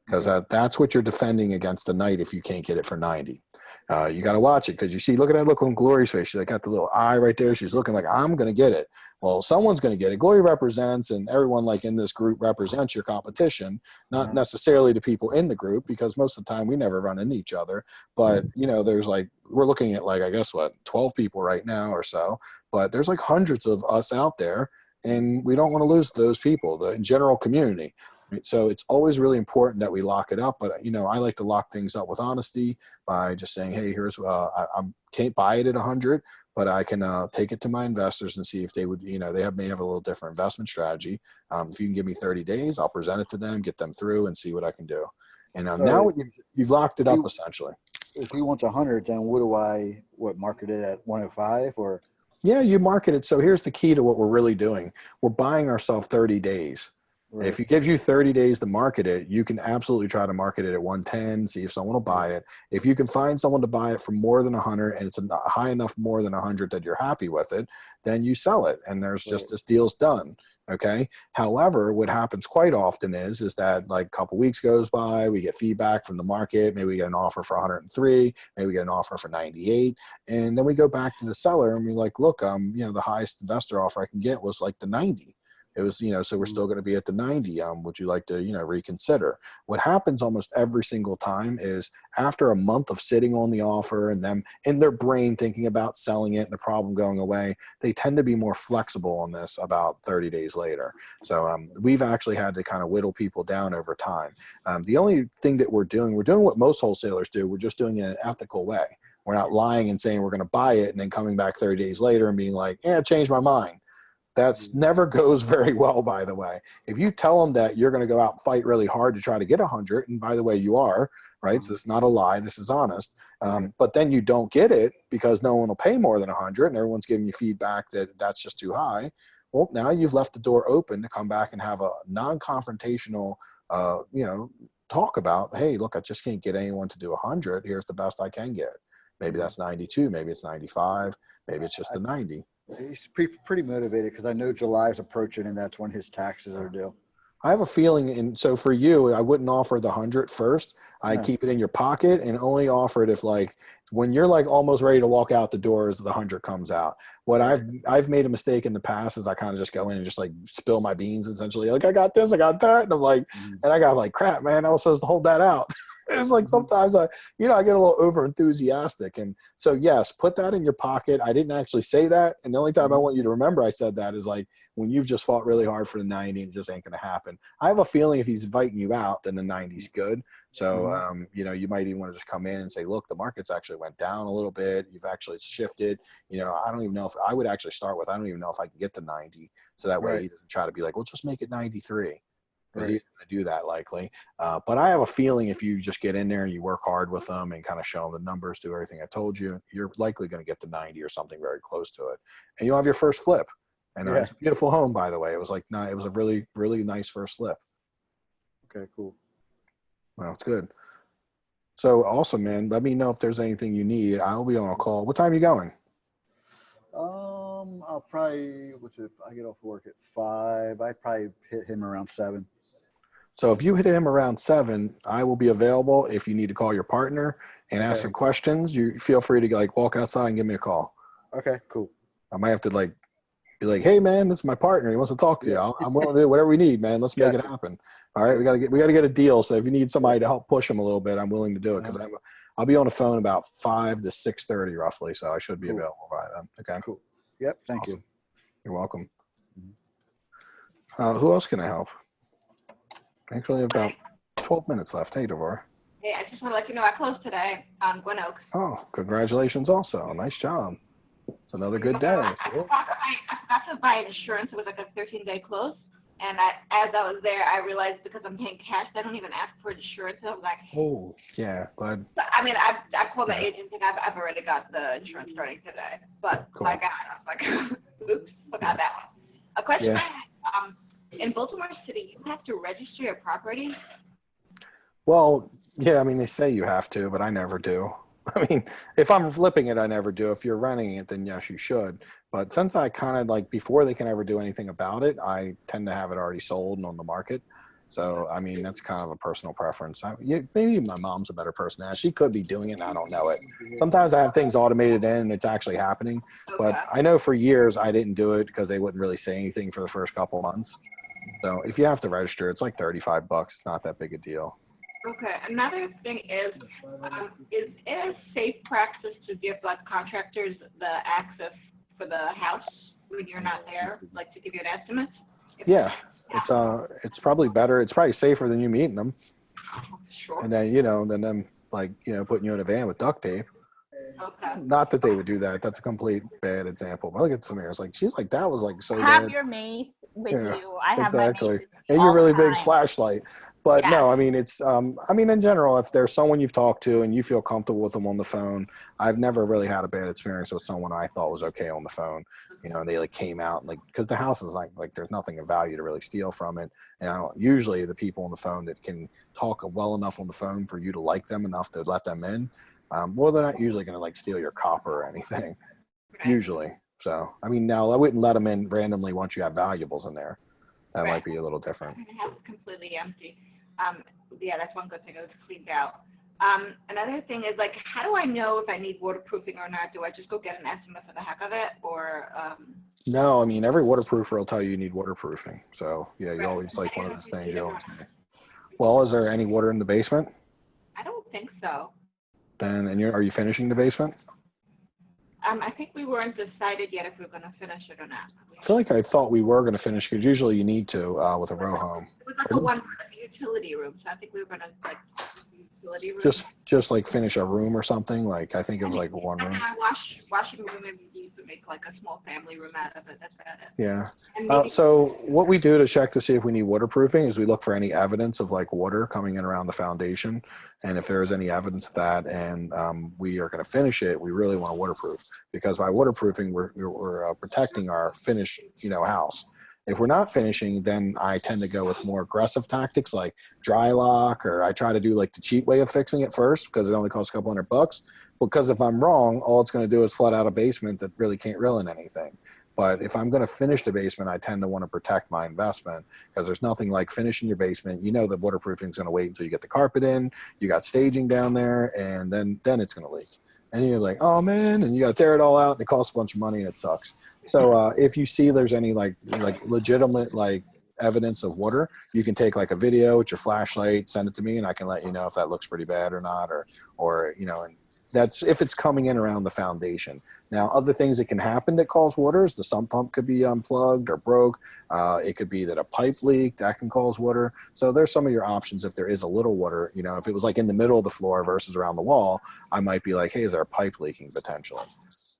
Because that's what you're defending against tonight if you can't get it for 90. You got to watch it, because you see, look at that look on Glory's face. She's like, got the little eye right there. She's looking like, I'm going to get it. Well, someone's going to get it. Glory represents, and everyone like in this group represents your competition, not necessarily the people in the group, because most of the time we never run into each other. But, there's like, we're looking at like, I guess 12 people right now or so, but there's like hundreds of us out there, and we don't want to lose those people, the general community. So it's always really important that we lock it up. But, I like to lock things up with honesty by just saying, hey, here's, I can't buy it at 100, but I can take it to my investors and see if they would, they may have a little different investment strategy. If you can give me 30 days, I'll present it to them, get them through, and see what I can do. And now you've locked it up essentially. If he wants 100, then market it at 105 or? Yeah, you market it. So here's the key to what we're really doing. We're buying ourselves 30 days. Right. If he gives you 30 days to market it, you can absolutely try to market it at 110, see if someone will buy it. If you can find someone to buy it for more than 100 and it's a high enough more than 100 that you're happy with it, then you sell it and there's just this deal's done. Okay. However, what happens quite often is that like a couple weeks goes by, we get feedback from the market. Maybe we get an offer for 103, maybe we get an offer for 98. And then we go back to the seller and we're like, look, the highest investor offer I can get was like the 90. It was, so we're still going to be at the 90. Would you like to, reconsider? What happens almost every single time is after a month of sitting on the offer and them in their brain thinking about selling it and the problem going away, they tend to be more flexible on this about 30 days later. So we've actually had to kind of whittle people down over time. The only thing that we're doing what most wholesalers do. We're just doing it in an ethical way. We're not lying and saying we're going to buy it and then coming back 30 days later and being like, yeah, I changed my mind. That's never goes very well, by the way. If you tell them that you're going to go out and fight really hard to try to get 100, and by the way, you are, right? So it's not a lie. This is honest. But then you don't get it because no one will pay more than 100 and everyone's giving you feedback that that's just too high. Well, now you've left the door open to come back and have a non-confrontational, talk about, hey, look, I just can't get anyone to do 100. Here's the best I can get. Maybe that's 92. Maybe it's 95. Maybe it's just a 90. He's pretty motivated because I know July's approaching and that's when his taxes are due. I have a feeling, and so for you, I wouldn't offer the 100 first. I'd keep it in your pocket and only offer it if, like, when you're like almost ready to walk out the doors, the 100 comes out. What I've made a mistake in the past is I kind of just go in and just like spill my beans essentially. Like, I got this, I got that, and I'm like, and I got like, crap, man, I was supposed to hold that out. It's like sometimes I get a little over enthusiastic. And so, yes, put that in your pocket. I didn't actually say that. And the only time I want you to remember I said that is like when you've just fought really hard for the 90 and it just ain't going to happen. I have a feeling if he's inviting you out, then the 90's good. So, you might even want to just come in and say, look, the market's actually went down a little bit. You've actually shifted. I don't even know if I would actually start with, I don't even know if I can get the 90. So that way he doesn't try to be like, well, just make it 93. Because he's going to do that likely. But I have a feeling if you just get in there and you work hard with them and kind of show them the numbers, do everything I told you, you're likely going to get the 90 or something very close to it. And you'll have your first flip. And it's a beautiful home, by the way. It was like, it was a really, really nice first flip. Okay, cool. Well, it's good. So awesome, man. Let me know if there's anything you need. I'll be on a call. What time are you going? I'll probably, I get off work at 5. I probably hit him around 7. So if you hit him around 7, I will be available. If you need to call your partner and ask some questions, you feel free to like walk outside and give me a call. Okay, cool. I might have to like be like, hey man, this is my partner. He wants to talk to you. I'm willing to do whatever we need, man. Let's make it happen. All right. We got to get a deal. So if you need somebody to help push him a little bit, I'm willing to do it because I'll be on the phone about 5 to 6:30 roughly. So I should be available by then. Okay. Cool. Yep. Thank you. You're welcome. Who else can I help? Actually, about 12 minutes left. Hey, Devorah. Hey, I just want to let you know I closed today on Gwen Oaks. Oh, congratulations also. Nice job. It's another good day. I forgot to buy insurance. It was like a 13-day close. And as I was there, I realized because I'm paying cash, they don't even ask for insurance. I was like, oh, yeah, glad. I mean, I called the agent and I've already got the insurance starting today. But I was like, oops, forgot that one. A question I had, in Baltimore City, you have to register your property? Well, yeah, I mean, they say you have to, but I never do. I mean, if I'm flipping it, I never do. If you're renting it, then yes, you should. But since I kind of like, before they can ever do anything about it, I tend to have it already sold and on the market. So, I mean, that's kind of a personal preference. Maybe my mom's a better person. She could be doing it and I don't know it. Sometimes I have things automated in and it's actually happening. But I know for years I didn't do it because they wouldn't really say anything for the first couple of months. So if you have to register, it's like $35. It's not that big a deal. Okay. Another thing is it a safe practice to give like contractors the access for the house when you're not there, like to give you an estimate? Yeah, it's probably better. It's probably safer than you meeting them. Sure. And then then them like putting you in a van with duct tape. Okay. Not that they would do that. That's a complete bad example. But look at Samir. It's like she's like that was like so. Have bad. your mace with you. I have my mace with me and all your really the big time. flashlight. But no, I mean it's I mean in general, if there's someone you've talked to and you feel comfortable with them on the phone, I've never really had a bad experience with someone I thought was okay on the phone. And they like came out and like because the house is like there's nothing of value to really steal from it. And usually the people on the phone that can talk well enough on the phone for you to like them enough to let them in. Well, they're not usually going to like steal your copper or anything. Usually. So I mean, now I wouldn't let them in randomly once you have valuables in there. That might be a little different. The house is completely empty. Yeah, that's one good thing. It was cleaned out. Another thing is like, how do I know if I need waterproofing or not? Do I just go get an estimate for the heck of it, or? No, I mean every waterproofer will tell you need waterproofing. So yeah, you always like one of those things you always need. Well, is there any water in the basement? I don't think so. Then, are you finishing the basement? I think we weren't decided yet if we were going to finish it or not. I feel like I thought we were going to finish because usually you need to with a row home. It was like a one. utility room. So I think we were gonna like utility room. Just like finish a room or something. Like I think it was like one room. Washing room, and we need to make like a small family room out of it. That's about it. Yeah. So what we do to check to see if we need waterproofing is we look for any evidence of like water coming in around the foundation. And if there is any evidence of that and we are going to finish it, we really want to waterproof, because by waterproofing, we're protecting our finished, house. If we're not finishing, then I tend to go with more aggressive tactics like dry lock, or I try to do like the cheap way of fixing it first because it only costs a couple $100. Because if I'm wrong, all it's going to do is flood out a basement that really can't ruin anything. But if I'm going to finish the basement, I tend to want to protect my investment, because there's nothing like finishing your basement. You know that waterproofing is going to wait until you get the carpet in, you got staging down there, and then it's going to leak. And you're like, oh man, and you got to tear it all out, and it costs a bunch of money, and it sucks. So if you see there's any like legitimate like evidence of water, you can take like a video with your flashlight, send it to me, and I can let you know if that looks pretty bad or not, or and that's if it's coming in around the foundation. Now, other things that can happen that cause water is the sump pump could be unplugged or broke. It could be that a pipe leak that can cause water. So there's some of your options if there is a little water. If it was like in the middle of the floor versus around the wall, I might be like, hey, is there a pipe leaking potentially?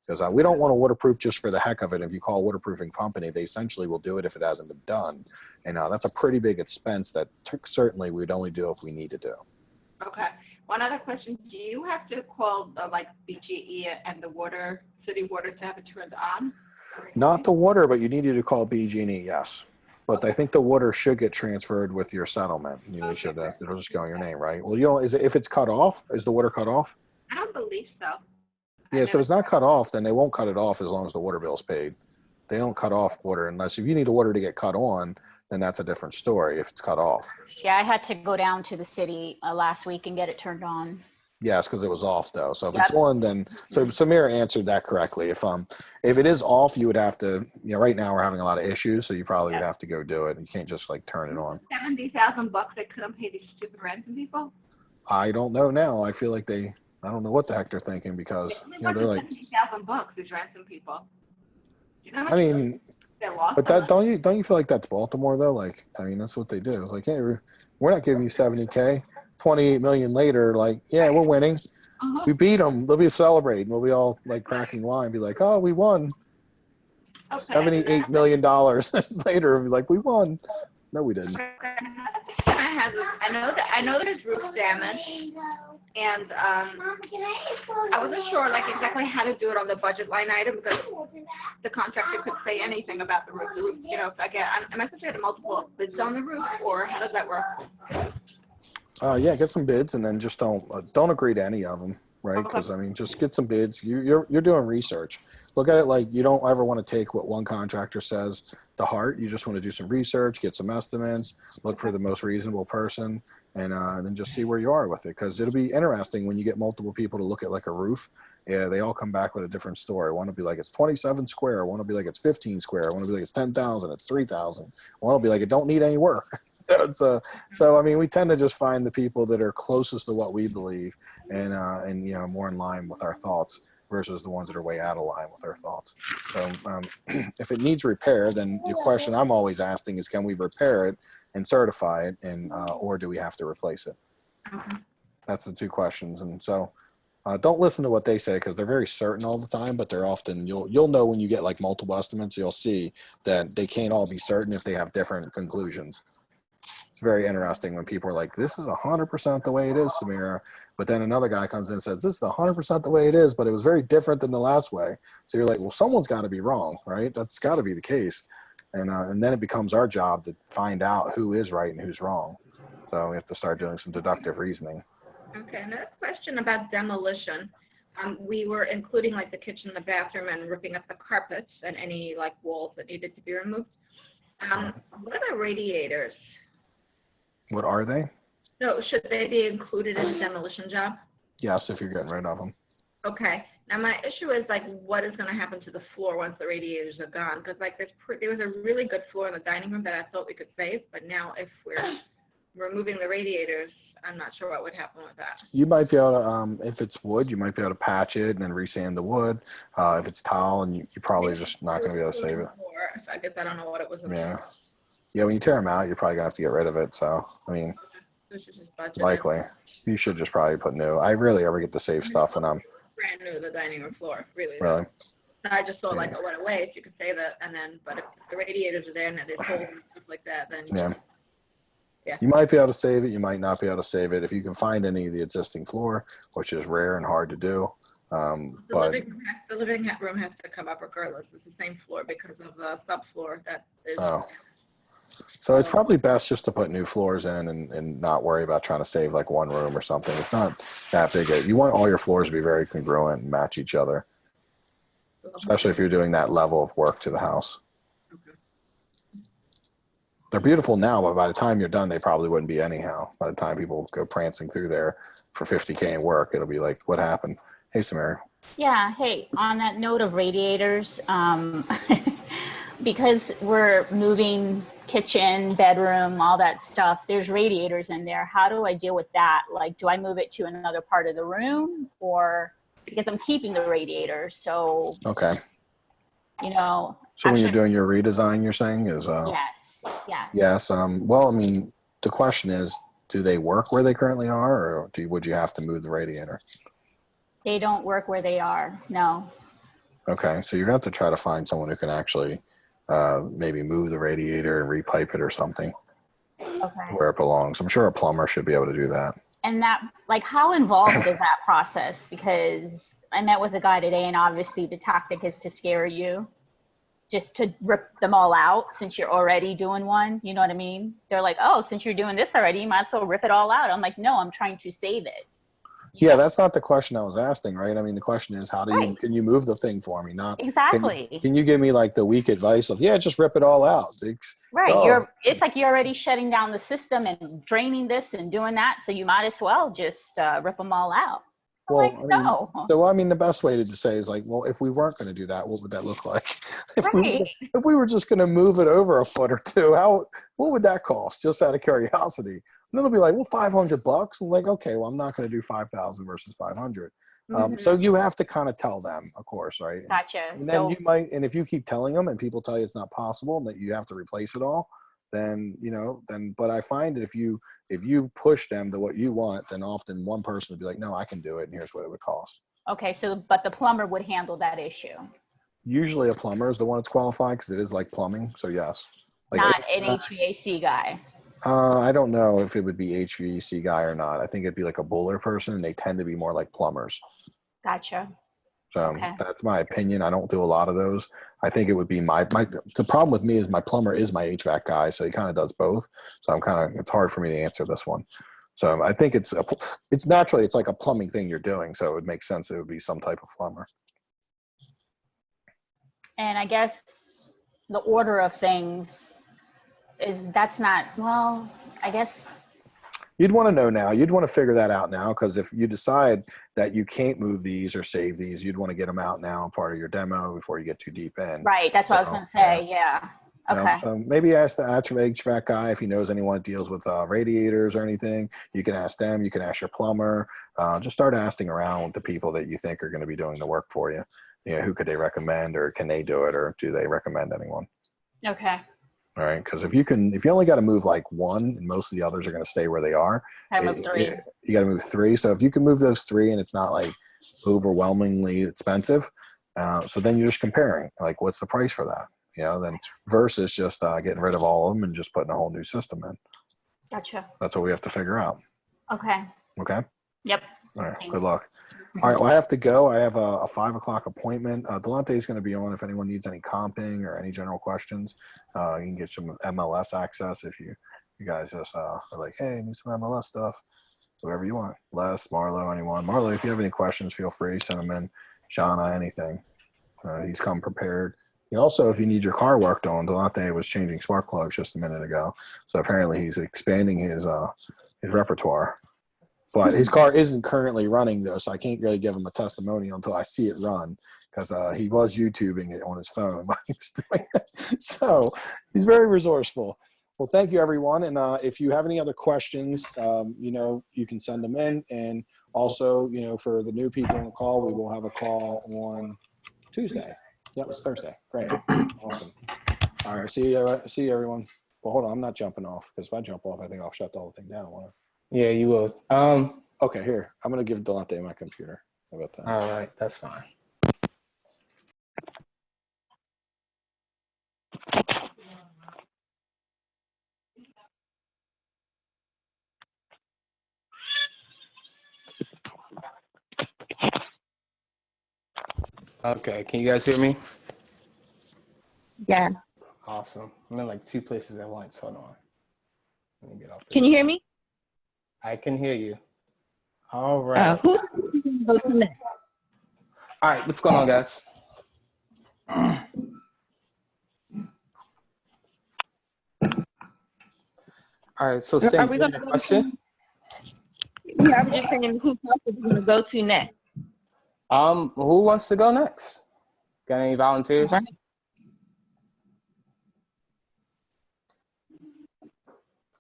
Because we don't want to waterproof just for the heck of it. If you call a waterproofing company, they essentially will do it if it hasn't been done. And that's a pretty big expense that certainly we'd only do if we need to do. Okay. One other question: do you have to call like BGE and the city water to have it turned on? Not the water, but you needed to call BG&E, yes. But I think the water should get transferred with your settlement. You should it'll just go in your name, right? Well, if it's cut off, is the water cut off? I don't believe so. Yeah, so if it's not cut off, then they won't cut it off as long as the water bill's paid. They don't cut off water unless if you need the water to get cut on, then that's a different story if it's cut off. Yeah, I had to go down to the city last week and get it turned on. Yes, because it was off though. So if it's on, then so Samira answered that correctly. If it is off, you would have to. Right now we're having a lot of issues, so you probably would have to go do it. You can't just like turn it on. $70,000 they couldn't pay these stupid ransom people. I don't know now. I feel like I don't know what the heck they're thinking, because they're like $70,000 these ransom people. I mean, but that don't you feel like that's Baltimore though? Like, I mean, that's what they do. It's like, hey, we're not giving you $70K. 28 million later, like, yeah, we're winning. We beat them. They'll be celebrating. We'll be all like cracking wine, be like, oh, we won. Okay. $78 million later, we'll be like, we won. No, we didn't. I know there's roof damage, and I wasn't sure like exactly how to do it on the budget line item, because the contractor could say anything about the roof. Again, am I supposed to get multiple bids on the roof, or how does that work? Yeah, get some bids, and then just don't agree to any of them, right? Because I mean, just get some bids. You're doing research. Look at it like you don't ever want to take what one contractor says to heart. You just want to do some research, get some estimates, look for the most reasonable person, and then just see where you are with it. Because it'll be interesting when you get multiple people to look at like a roof. Yeah, they all come back with a different story. One will be like it's 27 square. One will be like it's 15 square. One will be like it's 10,000. It's 3,000. One will be like it don't need any work. So I mean, we tend to just find the people that are closest to what we believe, and more in line with our thoughts versus the ones that are way out of line with our thoughts. So if it needs repair, then the question I'm always asking is, can we repair it and certify it, and or do we have to replace it? That's the two questions. And so don't listen to what they say, because they're very certain all the time, but they're often you'll know when you get like multiple estimates, you'll see that they can't all be certain if they have different conclusions. It's very interesting when people are like, this is 100% the way it is, Samira. But then another guy comes in and says, this is 100% the way it is, but it was very different than the last way. So you're like, well, someone's got to be wrong, right? That's got to be the case. And then it becomes our job to find out who is right and who's wrong. So we have to start doing some deductive reasoning. Okay, another question about demolition. We were including like the kitchen, the bathroom, and ripping up the carpets and any like walls that needed to be removed. What are the radiators? What are they? So should they be included in the demolition job? Yes, if you're getting rid of them. Okay. Now my issue is like, what is going to happen to the floor once the radiators are gone? Because like there was a really good floor in the dining room that I thought we could save, but now if we're removing the radiators, I'm not sure what would happen with that. You might be able to, if it's wood, you might be able to patch it and then resand the wood. If it's tile, and you're probably just not going to be able to save it. So I guess I don't know what it was about. Yeah. Yeah, when you tear them out, you're probably gonna have to get rid of it. So, I mean, likely you should just probably put new. I rarely ever get to save stuff when I'm brand new, the dining room floor, really. really. I just thought like, oh, what a waste. You could save it, and then, but if the radiators are there and there's holes and stuff like that, then yeah. You might be able to save it. You might not be able to save it if you can find any of the existing floor, which is rare and hard to do. The But living room has to come up regardless. It's the same floor because of the subfloor that is. Oh. So it's probably best just to put new floors in and not worry about trying to save like one room or something. It's not that big. You want all your floors to be very congruent and match each other, especially if you're doing that level of work to the house. Okay. They're beautiful now, but by the time you're done, they probably wouldn't be anyhow. By the time people go prancing through there for $50K in work, it'll be like, what happened? Hey, Samara. Yeah. Hey, on that note of radiators, because we're moving kitchen, bedroom, all that stuff, there's radiators in there. How do I deal with that? Like, do I move it to another part of the room, or because I'm keeping the radiator? So, okay. You know. So when you're doing your redesign, you're saying is yes. Yes. Well, I mean, the question is, do they work where they currently are, or would you have to move the radiator? They don't work where they are. No. Okay, so you're going to have to try to find someone who can actually maybe move the radiator and repipe it or something. Okay. Where it belongs. I'm sure a plumber should be able to do that. And that, like, how involved is that process? Because I met with a guy today, and obviously the tactic is to scare you, just to rip them all out since you're already doing one. You know what I mean? They're like, oh, since you're doing this already, you might as well rip it all out. I'm like, no, I'm trying to save it. Yeah, that's not the question I was asking, right? I mean, the question is, how do you, can you move the thing for me? Not exactly. Can you give me like the weak advice of, yeah, just rip it all out? Right. It's like you're already shutting down the system and draining this and doing that. So you might as well just rip them all out. No. So, I mean, the best way to say is like, well, if we weren't going to do that, what would that look like? If we were just going to move it over a foot or two, what would that cost? Just out of curiosity. And then it'll be like, well, $500. I'm like, okay, well, I'm not going to do 5,000 versus 500. So you have to kind of tell them, of course, right? Gotcha. And then and if you keep telling them and people tell you it's not possible and that you have to replace it all, then, but I find that if you push them to what you want, then often one person would be like, no, I can do it. And here's what it would cost. Okay. But the plumber would handle that issue. Usually a plumber is the one that's qualified because it is like plumbing. So yes. Like, not an HVAC guy. I don't know if it would be HVAC guy or not. I think it'd be like a boiler person, and they tend to be more like plumbers. Gotcha. So that's my opinion. I don't do a lot of those. I think it would be the problem with me is my plumber is my HVAC guy. So he kind of does both. So it's hard for me to answer this one. So I think it's naturally, it's like a plumbing thing you're doing. So it would make sense. It would be some type of plumber. And I guess the order of things I guess. You'd want to know now. You'd want to figure that out now, because if you decide that you can't move these or save these, you'd want to get them out now, part of your demo, before you get too deep in. Right. That's what I was going to say. Yeah. Okay. So maybe ask the HVAC guy if he knows anyone that deals with radiators or anything. You can ask them. You can ask your plumber. Just start asking around with the people that you think are going to be doing the work for you. Who could they recommend, or can they do it, or do they recommend anyone? Okay. All right, because if you only got to move like one, and most of the others are going to stay where they are. I move 3. You got to move 3. So if you can move those 3, and it's not like overwhelmingly expensive, so then you're just comparing, like, what's the price for that? Then versus just getting rid of all of them and just putting a whole new system in. Gotcha. That's what we have to figure out. Okay. Okay. Yep. All right. Thanks. Good luck. All right. Well, I have to go. I have a 5 o'clock appointment. Delonte is going to be on if anyone needs any comping or any general questions. You can get some MLS access if you guys just are like, hey, I need some MLS stuff. Whoever you want. Les, Marlo, anyone. Marlo, if you have any questions, feel free. Send them in. Shauna, anything. He's come prepared. Also, if you need your car worked on, Delonte was changing spark plugs just a minute ago. So apparently he's expanding his repertoire. But his car isn't currently running, though, so I can't really give him a testimonial until I see it run, because he was YouTubing it on his phone while he was doing it. So he's very resourceful. Well, thank you, everyone. And if you have any other questions, you can send them in. And also, for the new people on the call, we will have a call on Tuesday. Yep, it's Thursday. Great. Awesome. All right. See you, everyone. Well, hold on. I'm not jumping off because if I jump off, I think I'll shut the whole thing down. Won't Yeah, you will. Okay, here. I'm going to give Delante my computer. How about that? All right, that's fine. Okay, can you guys hear me? Yeah. Awesome. I'm in like two places at once. Hold on. Let me get off. Can you hear me? I can hear you. All right. Who go to next? All right, what's going on, guys? All right, so Sam, Are we you have gonna a question? Yeah, I was just saying who else are we gonna go to next? Who wants to go next? Got any volunteers? Right.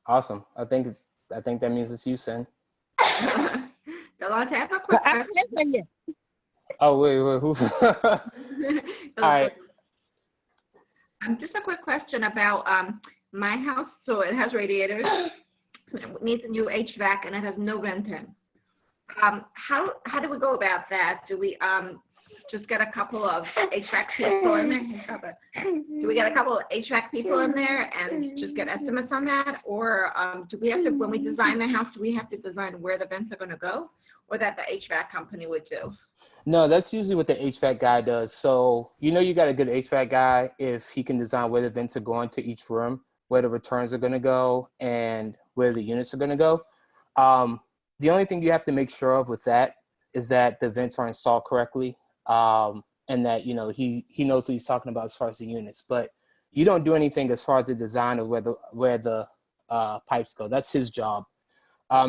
Awesome. I think that means it's you, Sen. Delante, I have a quick question. Oh wait, who? All right. Just a quick question about my house. So it has radiators, it needs a new HVAC, and it has no venting. How do we go about that? Do we just get a couple of HVAC people in there? Do we get a couple of HVAC people in there and just get estimates on that, or do we have to, when we design the house, do we have to design where the vents are going to go, or that the HVAC company would do? No, that's usually what the HVAC guy does. So you know you got a good HVAC guy if he can design where the vents are going to each room, where the returns are going to go, and where the units are going to go. The only thing you have to make sure of with that is that the vents are installed correctly, and that he knows what he's talking about as far as the units. But you don't do anything as far as the design of where the pipes go. That's his job.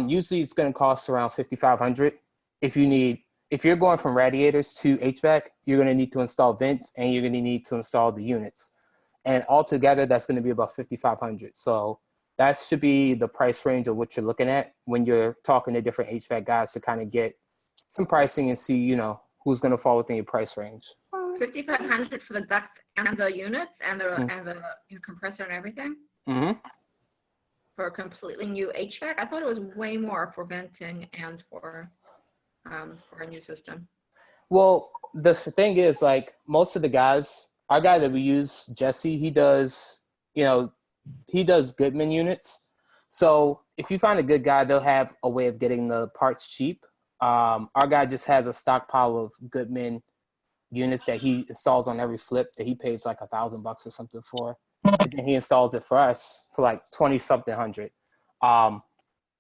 Usually it's going to cost around $5,500. If you're going from radiators to HVAC, you're going to need to install vents and you're going to need to install the units. And altogether, that's going to be about $5,500. So that should be the price range of what you're looking at when you're talking to different HVAC guys to kind of get some pricing and see, who's going to fall within your price range. $5,500 for the duct and the units and the compressor and everything? Mm-hmm. For a completely new HVAC? I thought it was way more for venting and for a new system. Well, the thing is, like, most of the guys, our guy that we use, Jesse, he does Goodman units. So if you find a good guy, they'll have a way of getting the parts cheap. Our guy just has a stockpile of Goodman units that he installs on every flip that he pays like $1,000 or something for. And then he installs it for us for like 20 something hundred. Now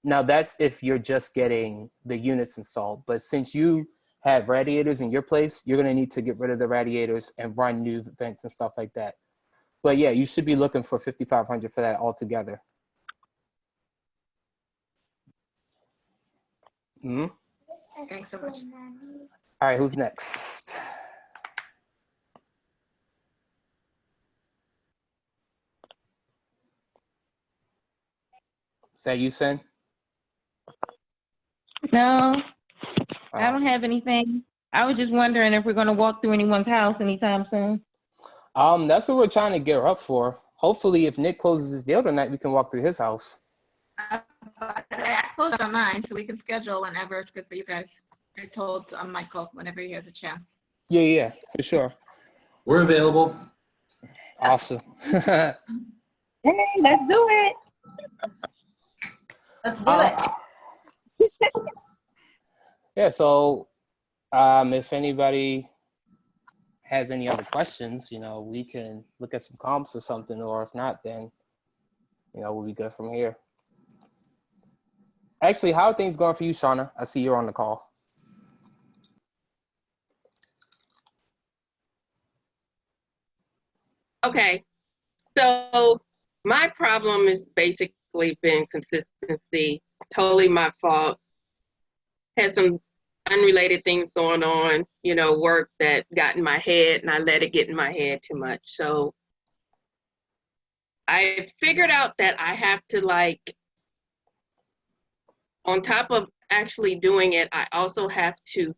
that's if you're just getting the units installed. But since you have radiators in your place, you're going to need to get rid of the radiators and run new vents and stuff like that. But yeah, you should be looking for $5,500 for that altogether. Mm-hmm. Thanks so much. All right, who's next? Is that you, Sen? No, I don't have anything. I was just wondering if we're going to walk through anyone's house anytime soon. That's what we're trying to gear up for. Hopefully, if Nick closes his deal tonight, we can walk through his house. I closed on mine, so we can schedule whenever it's good for you guys. I told Michael whenever he has a chance. Yeah, for sure. We're available. Awesome. Hey, let's do it. Let's do it. Yeah, so if anybody has any other questions, we can look at some comps or something, or if not, then, we'll be good from here. Actually, how are things going for you, Shauna? I see you're on the call. Okay, so my problem has basically been consistency, totally my fault. Had some unrelated things going on, work that got in my head and I let it get in my head too much. So I figured out that I have to on top of actually doing it, I also have to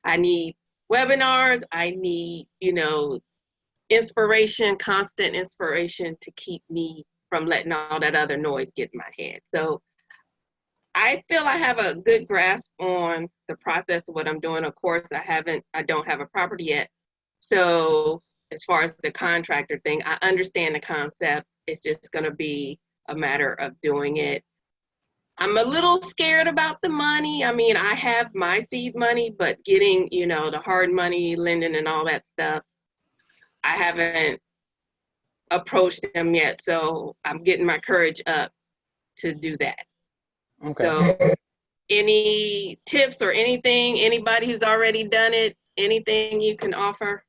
I need webinars, I need, inspiration, constant inspiration to keep me from letting all that other noise get in my head. So I feel I have a good grasp on the process of what I'm doing. Of course, I don't have a property yet. So as far as the contractor thing, I understand the concept. It's just going to be a matter of doing it. I'm a little scared about the money. I mean, I have my seed money, but getting, the hard money, lending and all that stuff, I haven't approached them yet. So I'm getting my courage up to do that. Okay. So any tips or anything, anybody who's already done it, anything you can offer?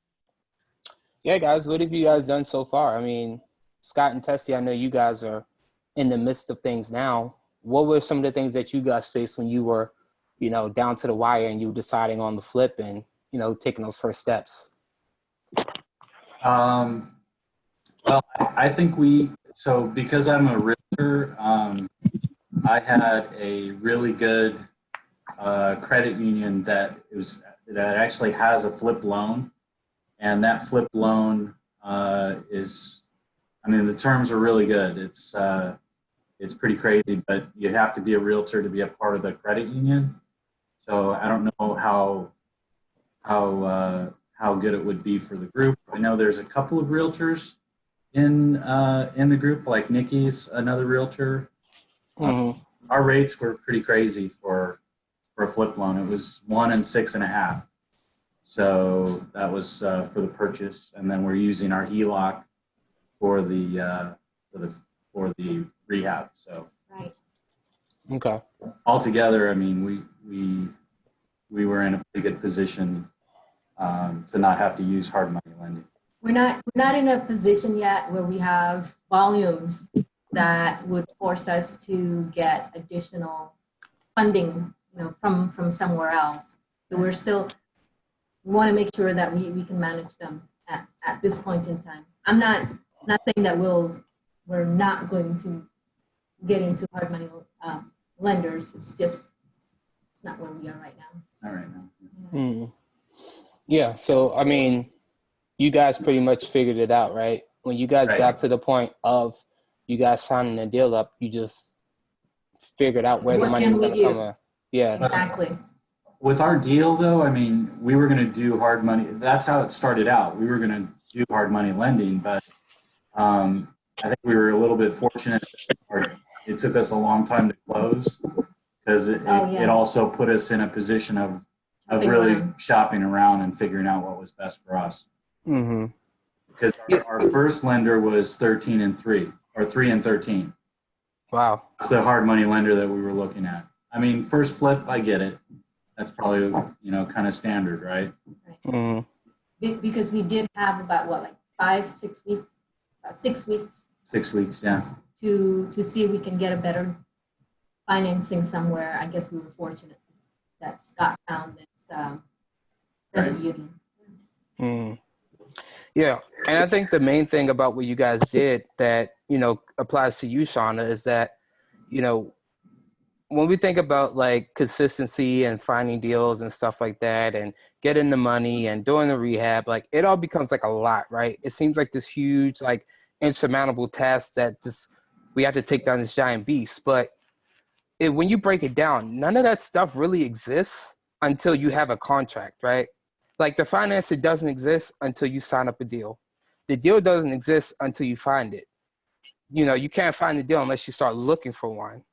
Yeah, guys, what have you guys done so far? I mean, Scott and Tessie, I know you guys are in the midst of things now. What were some of the things that you guys faced when you were, down to the wire and you were deciding on the flip and, taking those first steps? Well, I think because I'm a realtor, I had a really good credit union that actually has a flip loan, and that flip loan the terms are really good. It's pretty crazy, but you have to be a realtor to be a part of the credit union. So I don't know how good it would be for the group. I know there's a couple of realtors in the group, like Nikki's another realtor. Mm-hmm. Our rates were pretty crazy for a flip loan. It was 1 and 6.5. So that was for the purchase, and then we're using our HELOC for the rehab. So Right. Okay. altogether, I mean, we were in a pretty good position to not have to use hard money lending. We're not in a position yet where we have volumes that would force us to get additional funding, from somewhere else. So we want to make sure that we can manage them at this point in time. I'm not saying that we're not going to get into hard money lenders. It's not where we are right now. Not right now. Yeah. Mm. Yeah. So, I mean, you guys pretty much figured it out, right? When you guys got to the point of you guys signing the deal up, you just figured out where the money was going to come from. Yeah. Exactly. With our deal, though, I mean, we were going to do hard money. That's how it started out. We were going to do hard money lending, but I think we were a little bit fortunate. It took us a long time to close because it also put us in a position of really shopping around and figuring out what was best for us. Mm-hmm. Because our first lender was 13 and 3, or 3 and 13. Wow. It's the hard money lender that we were looking at. I mean, first flip, I get it. That's probably, kind of standard, right? Mm-hmm. Because we did have about 6 weeks? About 6 weeks. 6 weeks, yeah. To see if we can get a better financing somewhere. I guess we were fortunate that Scott found this credit union. Mm. Yeah, and I think the main thing about what you guys did that, applies to you, Shauna, is that, when we think about consistency and finding deals and stuff like that and getting the money and doing the rehab, it all becomes a lot, right? It seems like this huge, insurmountable task that just we have to take down this giant beast. But when you break it down, none of that stuff really exists until you have a contract, right? The financing doesn't exist until you sign up a deal. The deal doesn't exist until you find it. You can't find the deal unless you start looking for one.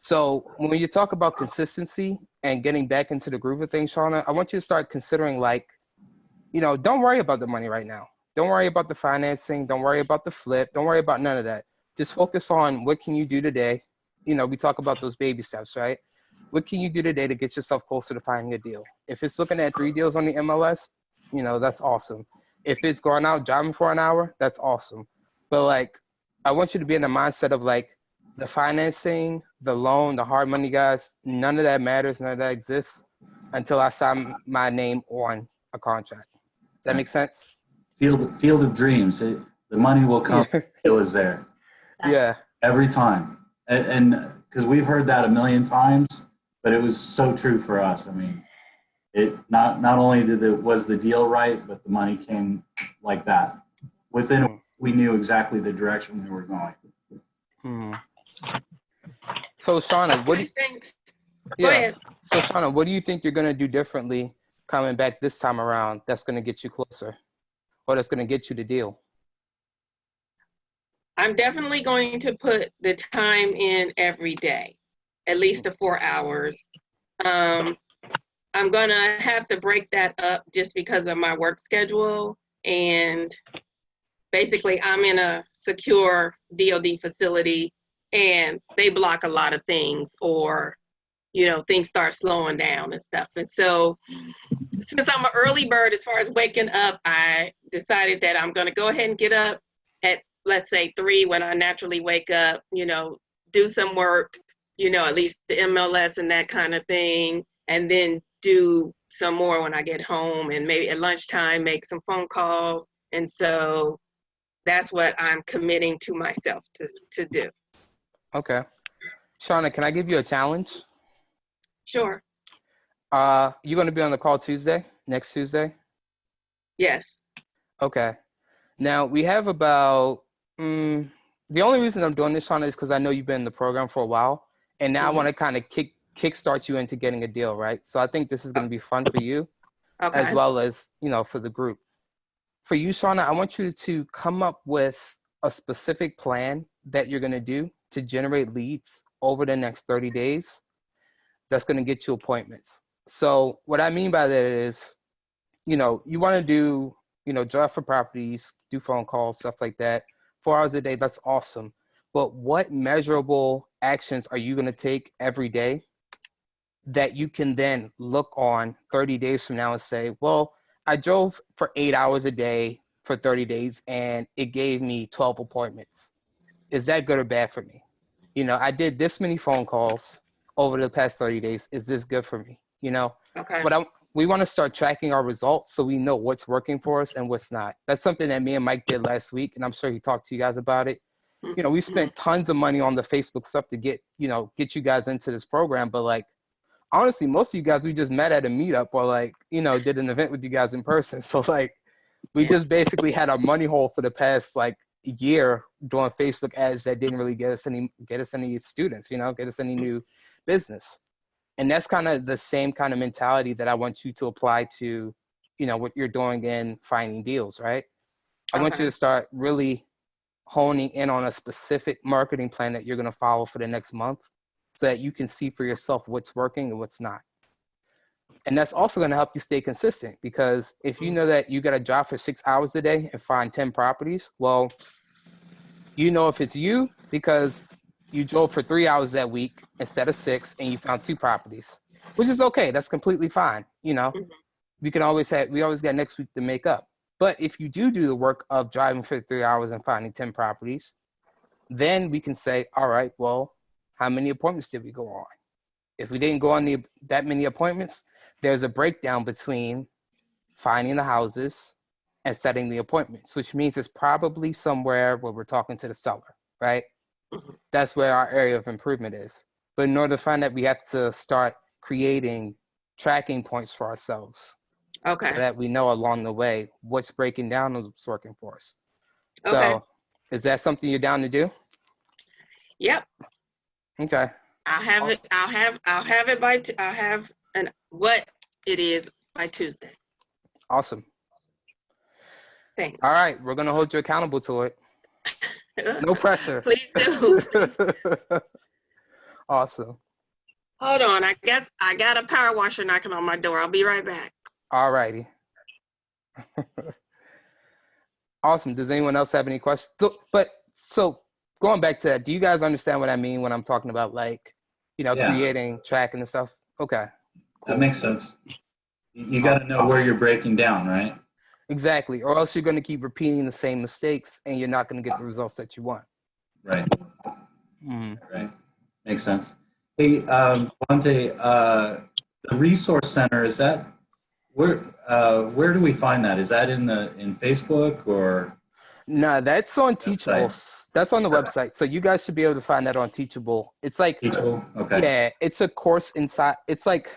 So when you talk about consistency and getting back into the groove of things, Shauna, I want you to start considering don't worry about the money right now. Don't worry about the financing. Don't worry about the flip. Don't worry about none of that. Just focus on what can you do today. We talk about those baby steps, right? What can you do today to get yourself closer to finding a deal? If it's looking at 3 deals on the MLS, that's awesome. If it's going out driving for an hour, that's awesome. But I want you to be in the mindset of the financing, the loan, the hard money, guys, none of that matters. None of that exists until I sign my name on a contract. Does that make sense? Field of dreams. The money will come. It was there. Yeah. Every time. And because we've heard that a million times, but it was so true for us. I mean, it not only was the deal right, but the money came like that. We knew exactly the direction we were going. Hmm. So Shauna, Go ahead. So Shauna, what do you think you're going to do differently coming back this time around that's going to get you closer, or that's going to get you the deal? I'm definitely going to put the time in every day, at least the 4 hours. I'm going to have to break that up just because of my work schedule. And basically, I'm in a secure DOD facility, and they block a lot of things, or, you know, things start slowing down and stuff. And so since I'm an early bird as far as waking up, I decided that I'm going to go ahead and get up at, let's say, 3 when I naturally wake up, you know, do some work, you know, at least the MLS and that kind of thing, and then do some more when I get home, and maybe at lunchtime make some phone calls. And so that's what I'm committing to myself to do. Okay. Shauna, can I give you a challenge? Sure. You going to be on the call next Tuesday? Yes. Okay. Now we have about, the only reason I'm doing this, Shauna, is because I know you've been in the program for a while, and now I want to kind of kickstart you into getting a deal, right? So I think this is going to be fun for you, as well as, you know, for the group. For you, Shauna, I want you to come up with a specific plan that you're going to do to generate leads over the next 30 days that's going to get you appointments. So what I mean by that is, you know, you want to do, you know, drive for properties, do phone calls, stuff like that, 4 hours a day. That's awesome. But what measurable actions are you going to take every day that you can then look on 30 days from now and say, well, I drove for 8 hours a day for 30 days and it gave me 12 appointments. Is that good or bad for me? You know, I did this many phone calls over the past 30 days. Is this good for me? You know, we want to start tracking our results so we know what's working for us and what's not. That's something that me and Mike did last week, and I'm sure he talked to you guys about it. You know, we spent tons of money on the Facebook stuff to get you guys into this program. But like, honestly, most of you guys, we just met at a meetup or like, you know, did an event with you guys in person. So like, we just basically had a money hole for the past like year doing Facebook ads that didn't really get us any students, you know, get us any new business. And that's kind of the same kind of mentality that I want you to apply to, you know, what you're doing in finding deals, right? I want you to start really honing in on a specific marketing plan that you're going to follow for the next month so that you can see for yourself what's working and what's not. And that's also going to help you stay consistent, because if you know that you got a job for 6 hours a day and find 10 properties, well, you know if it's you because you drove for 3 hours that week instead of 6 and you found 2 properties, which is okay. That's completely fine. You know, we always got next week to make up. But if you do the work of driving for 3 hours and finding 10 properties, then we can say, all right, well, how many appointments did we go on? If we didn't go on that many appointments, there's a breakdown between finding the houses and setting the appointments, which means it's probably somewhere where we're talking to the seller, right? That's where our area of improvement is. But in order to find that, we have to start creating tracking points for ourselves. So that we know along the way what's breaking down and what's working for us. So is that something you're down to do? Yep. Okay. I'll have what it is by Tuesday. Awesome. Thanks. All right, we're gonna hold you accountable to it. No pressure. Please do. Awesome. Hold on, I guess I got a power washer knocking on my door. I'll be right back. All righty. Awesome. Does anyone else have any questions? So going back to that, do you guys understand what I mean when I'm talking about like, you know, creating, tracking and stuff? Okay. Cool. That makes sense. You got to know where you're breaking down, right? Exactly. Or else you're going to keep repeating the same mistakes and you're not going to get the results that you want. Right. Right. Makes sense. Hey, Monte, the resource center, is that where do we find that? Is that in Facebook or? No, that's on Teachable. That's on the website. So you guys should be able to find that on Teachable. It's like Teachable. Okay. Yeah, it's a course inside. It's like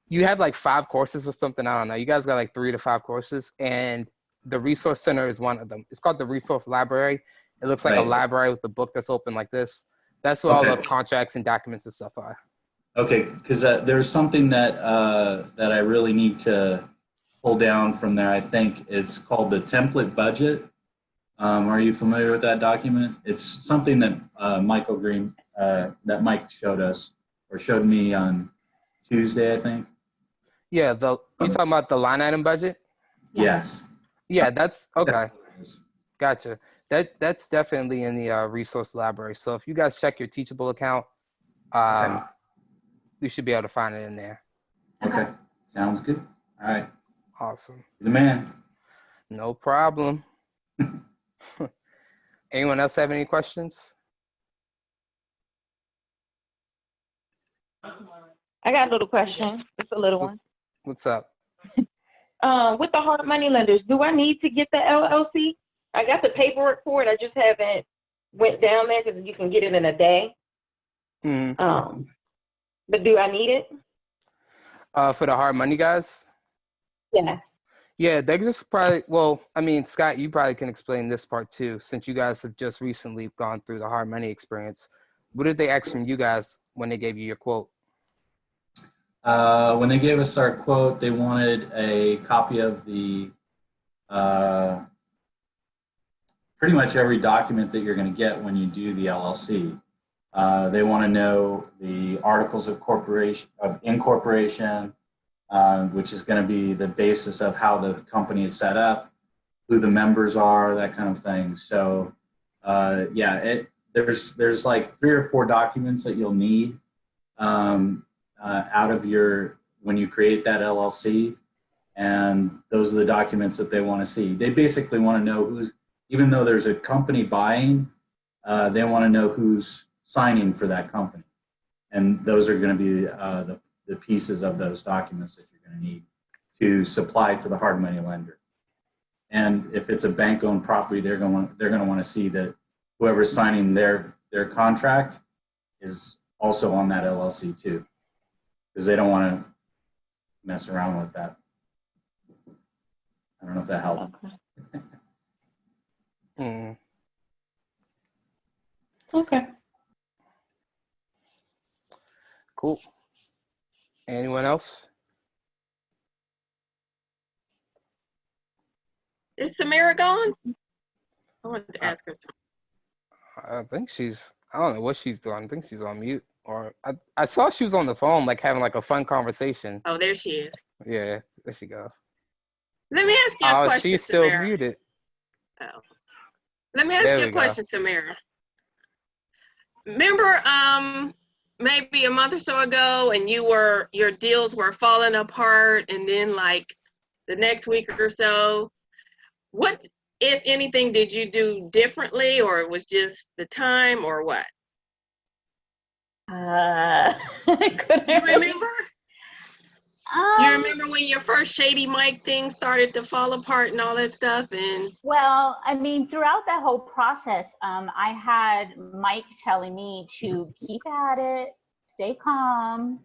you have like 5 courses or something. I don't know. You guys got like 3 to 5 courses, and the resource center is one of them. It's called the resource library, It looks like a library with a book that's open like this. That's where all the contracts and documents and stuff are. Okay, because there's something that that I really need to pull down from there. I think it's called the template budget. Are you familiar with that document? It's something that Michael Green, that Mike showed us or showed me on Tuesday, I think. Yeah, you talking about the line item budget? Yes. Yeah, that's okay. Gotcha. That's definitely in the resource library. So if you guys check your Teachable account, you should be able to find it in there. Okay. Sounds good. All right. Awesome. You're the man. No problem. Anyone else have any questions? I got a little question. Just a little one. What's up? With the hard money lenders, do I need to get the LLC? I got the paperwork for it. I just haven't went down there because you can get it in a day. Mm-hmm. But do I need it? For the hard money guys? Yeah. Yeah, they just probably, well, I mean, Scott, you probably can explain this part too, since you guys have just recently gone through the hard money experience. What did they ask from you guys when they gave you your quote? When they gave us our quote, they wanted a copy of the pretty much every document that you're going to get when you do the LLC. They want to know the articles of incorporation, which is going to be the basis of how the company is set up, who the members are, that kind of thing. So, yeah, there's like 3 or 4 documents that you'll need out of when you create that LLC, and those are the documents that they want to see. They basically want to know even though there's a company buying, they want to know who's signing for that company, and those are going to be the pieces of those documents that you're going to need to supply to the hard money lender. And if it's a bank-owned property, they're going to want to see that whoever's signing their contract is also on that LLC too, because they don't want to mess around with that. I don't know if that helped. Okay. Cool. Anyone else? Is Samira gone? I wanted to ask her something. I think I don't know what she's doing. I think she's on mute. Or I saw she was on the phone, like having like a fun conversation. Oh, there she is. Yeah, there she goes. Let me ask you a question, she's still Samira. muted. Oh. Let me ask you a question, Samira. Remember, maybe a month or so ago, and your deals were falling apart, and then like the next week or so, what, if anything, did you do differently, or it was just the time, or what? Couldn't you remember? You remember when your first Shady Mike thing started to fall apart and all that stuff? And well, I mean, throughout that whole process, I had Mike telling me to keep at it, stay calm.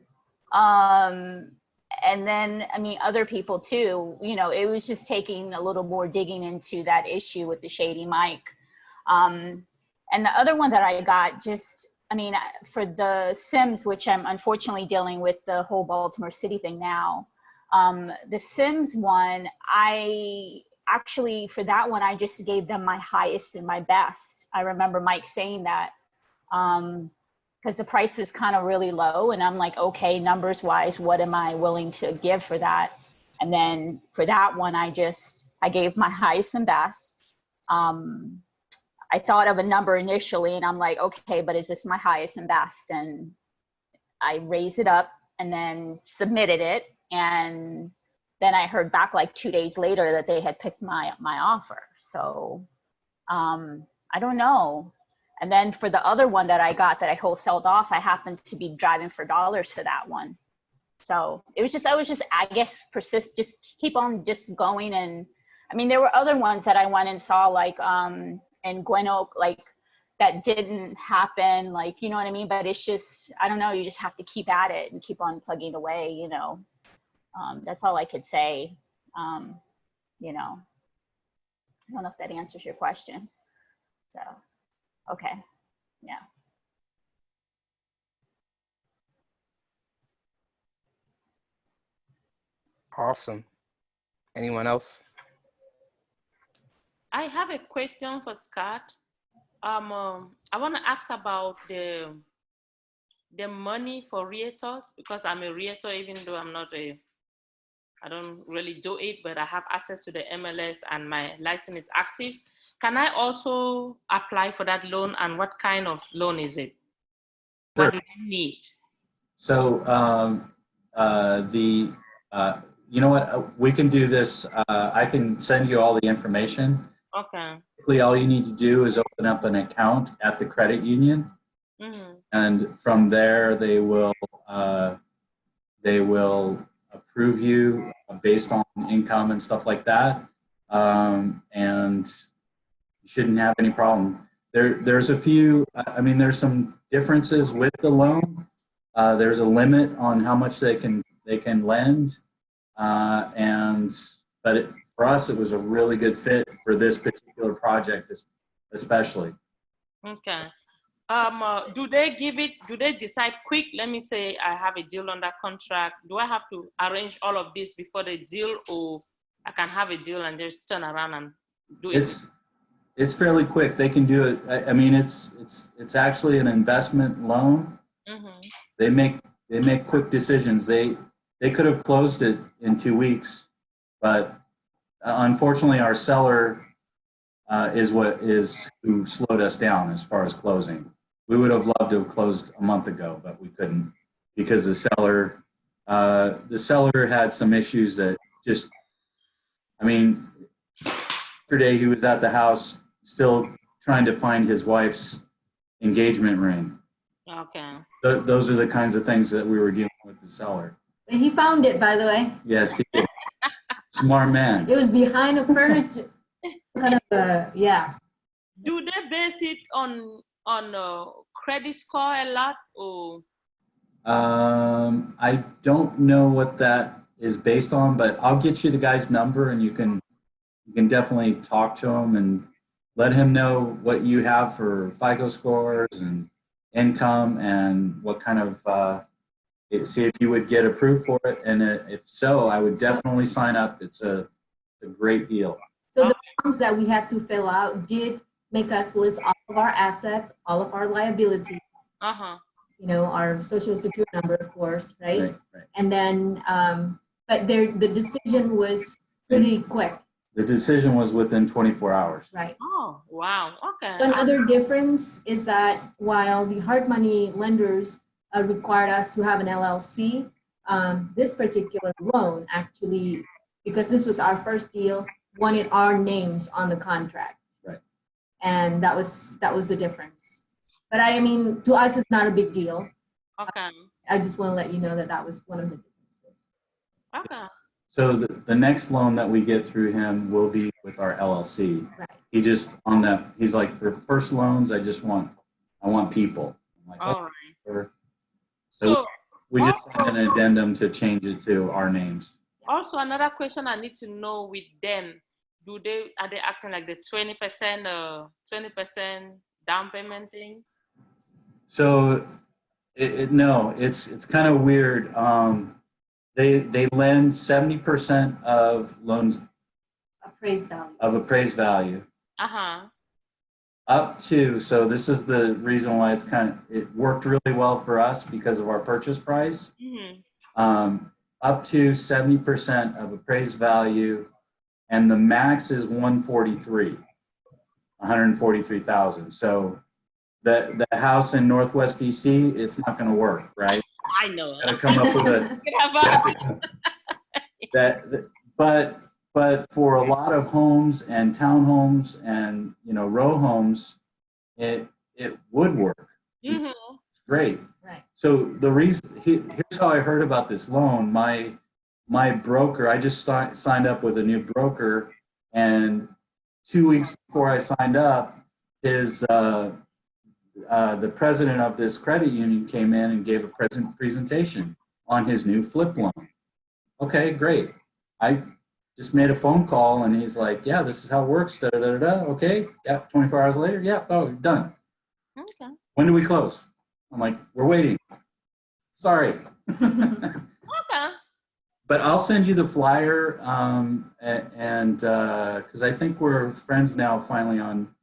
And then, I mean, other people too, you know, it was just taking a little more digging into that issue with the Shady Mike. And the other one that I got I mean, for the Sims, which I'm unfortunately dealing with the whole Baltimore City thing now, the Sims one, for that one, I just gave them my highest and my best. I remember Mike saying that because the price was kind of really low, and I'm like, okay, numbers wise, what am I willing to give for that? And then for that one, I gave my highest and best. I thought of a number initially, and I'm like, okay, but is this my highest and best? And I raised it up and then submitted it. And then I heard back like 2 days later that they had picked my offer. So I don't know. And then for the other one that I got that I wholesaled off, I happened to be driving for dollars for that one. So I guess just keep on just going. And I mean, there were other ones that I went and saw, like, and Gwen Oak, like, that didn't happen, like, you know what I mean? But it's just, I don't know, you just have to keep at it and keep on plugging away, you know. That's all I could say. You know, I don't know if that answers your question. So. Okay. Yeah. Awesome. Anyone else? I have a question for Scott. I want to ask about the money for realtors, because I'm a realtor, even though I don't really do it, but I have access to the MLS and my license is active. Can I also apply for that loan, and what kind of loan is it? Sure. What do you need? So you know what? We can do this. I can send you all the information. Okay. Basically, all you need to do is open up an account at the credit union, and from there they will approve you based on income and stuff like that, and you shouldn't have any problem. There's a few. I mean, there's some differences with the loan. There's a limit on how much they can lend, but for us, it was a really good fit for this particular project, especially. Okay. Do they decide quick? Let me say I have a deal under contract. Do I have to arrange all of this before the deal, or I can have a deal and just turn around and do it? It's fairly quick. They can do it. I mean, it's actually an investment loan. They make quick decisions. They could have closed it in 2 weeks, but unfortunately, our seller is who slowed us down as far as closing. We would have loved to have closed a month ago, but we couldn't because the seller had some issues that just. I mean, yesterday he was at the house still trying to find his wife's engagement ring. Okay. Those are the kinds of things that we were dealing with the seller. He found it, by the way. Yes, he did. Smart man. It was behind a furniture. Kind of, yeah. Do they base it on credit score a lot, or? I don't know what that is based on, but I'll get you the guy's number, and you can definitely talk to him and let him know what you have for FICO scores and income and what kind of see if you would get approved for it, and if so, I would definitely sign up. It's a great deal. So the forms that we had to fill out did make us list all of our assets, all of our liabilities. You know, our social security number, of course, right? Right. And then, but the decision was pretty quick. The decision was within 24 hours. Right. Oh, wow. Okay. One other difference is that while the hard money lenders required us to have an LLC, this particular loan actually, because this was our first deal, wanted our names on the contract. Right. And that was the difference. But I mean, to us, it's not a big deal. Okay. I just want to let you know that was one of the differences. Okay. So the next loan that we get through him will be with our LLC. Right. He just he's like, for first loans, I want people. I'm like, all right. Sure. So we just had an addendum to change it to our names. Also, another question I need to know with them, are they acting like the 20% down payment thing? So no, it's kind of weird. They lend 70% of loans appraised value. Up to, so this is the reason why it worked really well for us because of our purchase price. Up to 70% of appraised value, and the max is 143,000. So the house in Northwest DC, it's not going to work, right? I know. Got to come up with but for a lot of homes and townhomes and row homes, it would work. It's great. Right. So here's how I heard about this loan. My broker, I just signed up with a new broker, and 2 weeks before I signed up, the president of this credit union came in and gave a presentation on his new flip loan. Okay, great. I just made a phone call, and he's like, yeah, this is how it works. Da, da, da, da. Okay, yeah, 24 hours later, yeah, oh, done. when do we close? I'm like, we're waiting. Sorry. Okay. But I'll send you the flyer, and because I think we're friends now finally on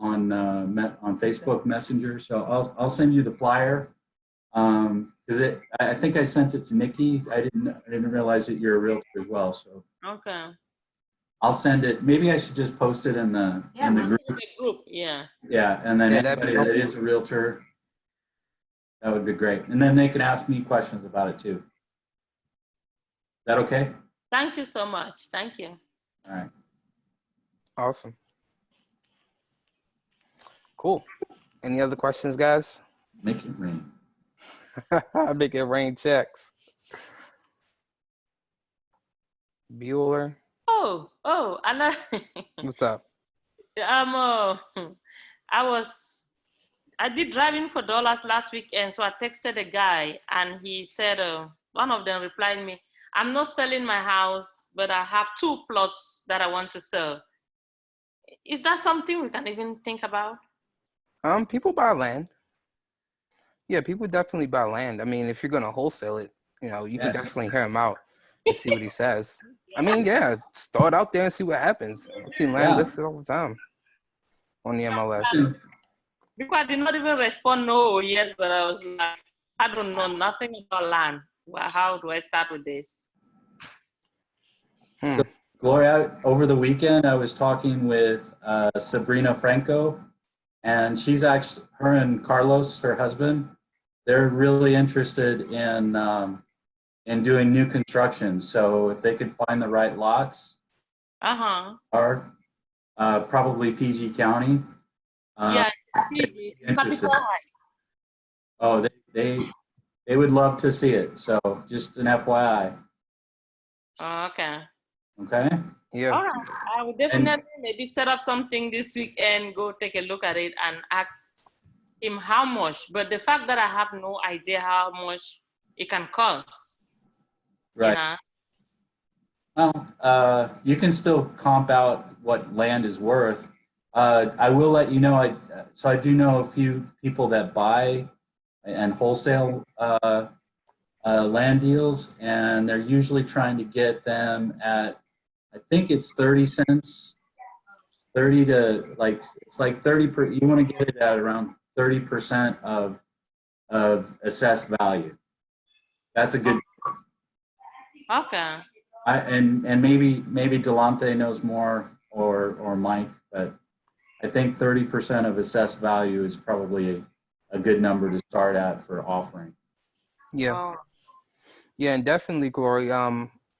Facebook Messenger. So I'll send you the flyer. Because I think I sent it to Nikki. I didn't realize that you're a realtor as well. So Okay. I'll send it. Maybe I should just post it in the group. Yeah. Yeah, and then that'd anybody be that is a realtor, that would be great. And then they can ask me questions about it too. Is that okay? Thank you so much. Thank you. All right. Awesome. Cool. Any other questions, guys? Make it rain. Make it rain checks. Bueller. Oh, and What's up? I did driving for dollars last weekend, so I texted a guy, and he said, one of them replied me, "I'm not selling my house, but I have 2 plots that I want to sell." Is that something we can even think about? People buy land. Yeah, people definitely buy land. I mean, if you're gonna wholesale it, you can definitely hear him out and see what he says. I mean, yeah, start out there and see what happens. I see land listed all the time on the MLS. Because I did not even respond no or yes, but I was like, I don't know nothing about land. Well, how do I start with this? So, Gloria, over the weekend, I was talking with Sabrina Franco, and she's actually, her and Carlos, her husband, they're really interested in doing new construction. So if they could find the right lots, are probably PG County. Yeah, PG. Interested. Oh, they would love to see it. So just an FYI. Okay. Okay. Yeah. All right. I will definitely maybe set up something this weekend, go take a look at it and ask him how much. But the fact that I have no idea how much it can cost. Right. Well, you can still comp out what land is worth. I will let you know. I do know a few people that buy and wholesale land deals, and they're usually trying to get them at, I think it's 30 cents, 30 to it's like 30 per. You want to get it at around 30% of assessed value. That's a good. Okay. And maybe Delante knows more or Mike, but I think 30% of assessed value is probably a good number to start at for offering. Yeah. Yeah, and definitely, Glory.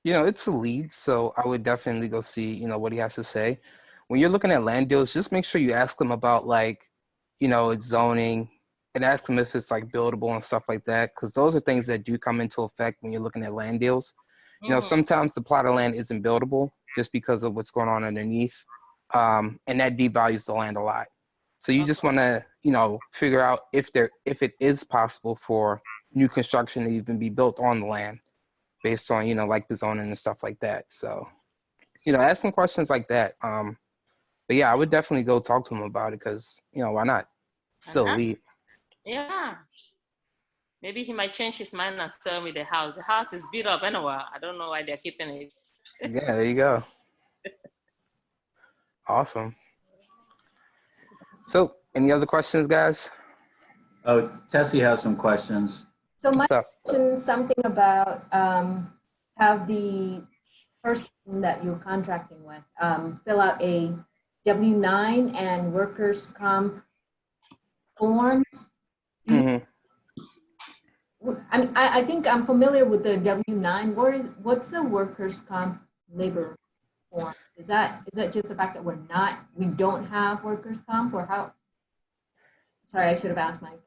It's a lead, so I would definitely go see, what he has to say. When you're looking at land deals, just make sure you ask them about its zoning, and ask them if it's buildable and stuff like that, because those are things that do come into effect when you're looking at land deals. Sometimes the plot of land isn't buildable just because of what's going on underneath, and that devalues the land a lot. So you just want to, figure out if it is possible for new construction to even be built on the land based on, the zoning and stuff like that. So, ask some questions like that. But yeah, I would definitely go talk to him about it because, why not? It's still elite. Yeah. Maybe he might change his mind and sell me the house. The house is beat up anyway. I don't know why they're keeping it. Yeah, there you go. Awesome. So, any other questions, guys? Oh, Tessie has some questions. So my question, something about have the person that you're contracting with fill out a W-9 and workers' comp forms. Mm-hmm. I think I'm familiar with the W-9. What's the workers' comp labor form? Is that just the fact that we don't have workers' comp, or how? Sorry, I should have asked Mike.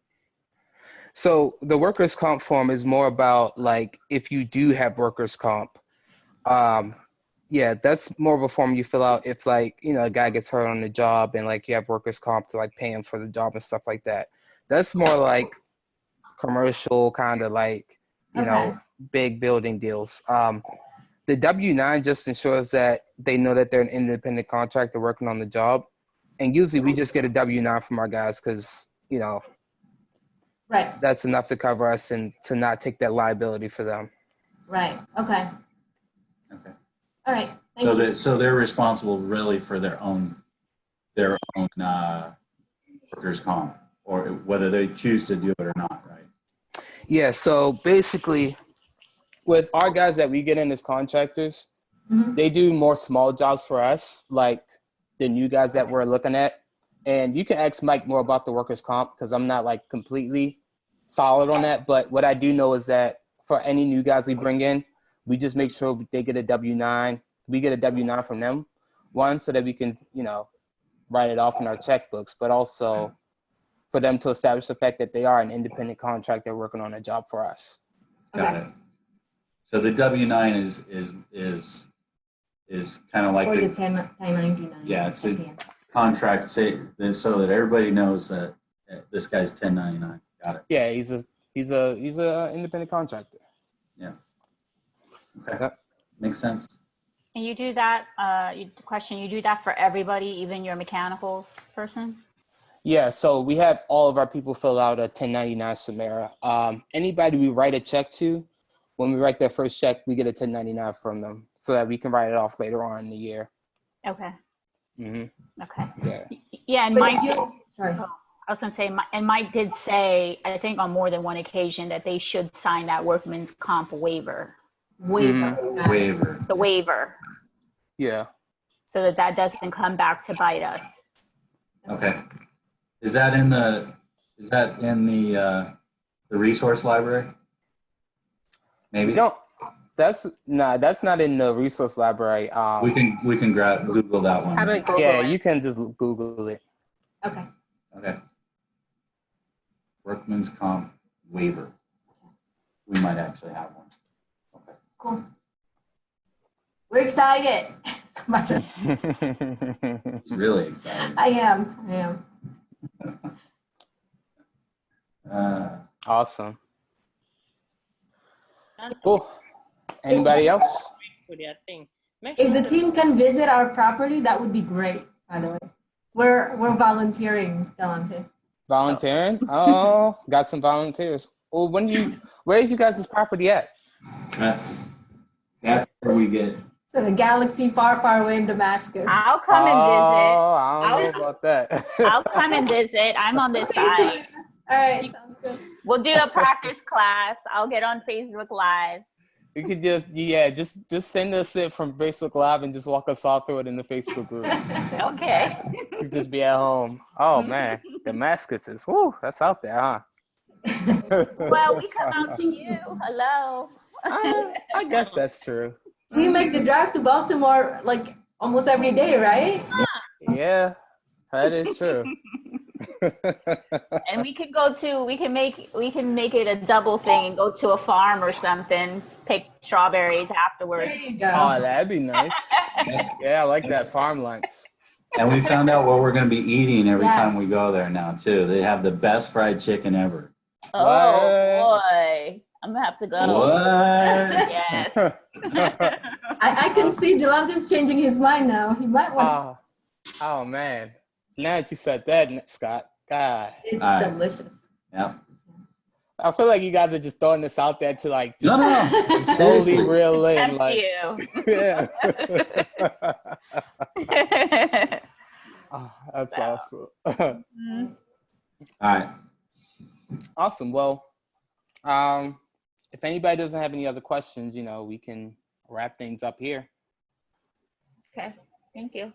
So the workers' comp form is more about if you do have workers' comp. Yeah, that's more of a form you fill out if a guy gets hurt on the job and you have workers' comp to pay him for the job and stuff like that. That's more commercial kind of big building deals. The W-9 just ensures that they know that they're an independent contractor working on the job. And usually we just get a W-9 from our guys because, Right. that's enough to cover us and to not take that liability for them. Right. Okay. Okay. All right. Thank you. So they're responsible really for their own workers' comp, or whether they choose to do it or not, right? Yeah. So basically, with our guys that we get in as contractors, they do more small jobs for us, like the new guys that we're looking at. And you can ask Mike more about the workers' comp because I'm not like completely solid on that. But what I do know is that for any new guys we bring in, we just make sure they get a W-9. We get a W-9 from them, one, so that we can, write it off in our checkbooks, but also for them to establish the fact that they are an independent contractor working on a job for us. Got it. So the W-9 is kind of like for the the 1099. Yeah, it's a contract so that everybody knows that this guy's 1099. Got it. Yeah, he's a independent contractor. Yeah. Okay. Yep. Makes sense. And you do that, you do that for everybody, even your mechanicals person? Yeah, so we have all of our people fill out a 1099 Samara. Anybody we write a check to, when we write their first check, we get a 1099 from them so that we can write it off later on in the year. Okay. Okay. Yeah. Yeah, and But Mike, sorry. I was going to say, and Mike did say, I think on more than one occasion, that they should sign that workman's comp waiver. Waiver. The waiver. Yeah. So that doesn't come back to bite us. Okay. Is that in the resource library? Maybe. No, that's not in the resource library. We can Google that one. How do I Google Yeah, it? you can just Google it. Okay. Okay. Workman's comp waiver. We might actually have one. Okay. Cool. We're excited. It's really exciting. I am. Awesome. Cool. Anybody else? If the team can visit our property, that would be great, by the way. We're volunteering, Delante. Volunteering? Oh, got some volunteers. Well, where is you guys' property at? That's where we get. So the galaxy far, far away in Damascus. I'll come and Oh, I don't know about that. I'll come and visit. I'm on this side. All right, sounds good. We'll do a practice class. I'll get on Facebook Live. You could just send us it from Facebook Live and just walk us all through it in the Facebook group. Okay. You could just be at home. Oh man, Damascus is that's out there, huh? Well, we come out to you. Hello. I guess that's true. We make the drive to Baltimore like almost every day, right? Yeah, that is true. And we can make it a double thing and go to a farm or something, pick strawberries afterwards. There you go. Oh, that'd be nice. Yeah, I like that farm lunch. And we found out what we're going to be eating every Yes. time we go there now too. They have the best fried chicken ever. Oh boy, I'm gonna have to go. What? Yes. I can see Delante's changing his mind now. He might want. Oh man. Now that you said that, Scott, God. It's All right. delicious. Yeah. I feel like you guys are just throwing this out there to like just No. slowly Seriously. reel in. Tempt Like, you. yeah. Oh, that's awesome. Mhm. All right. Awesome. Well, if anybody doesn't have any other questions, we can wrap things up here. Okay. Thank you.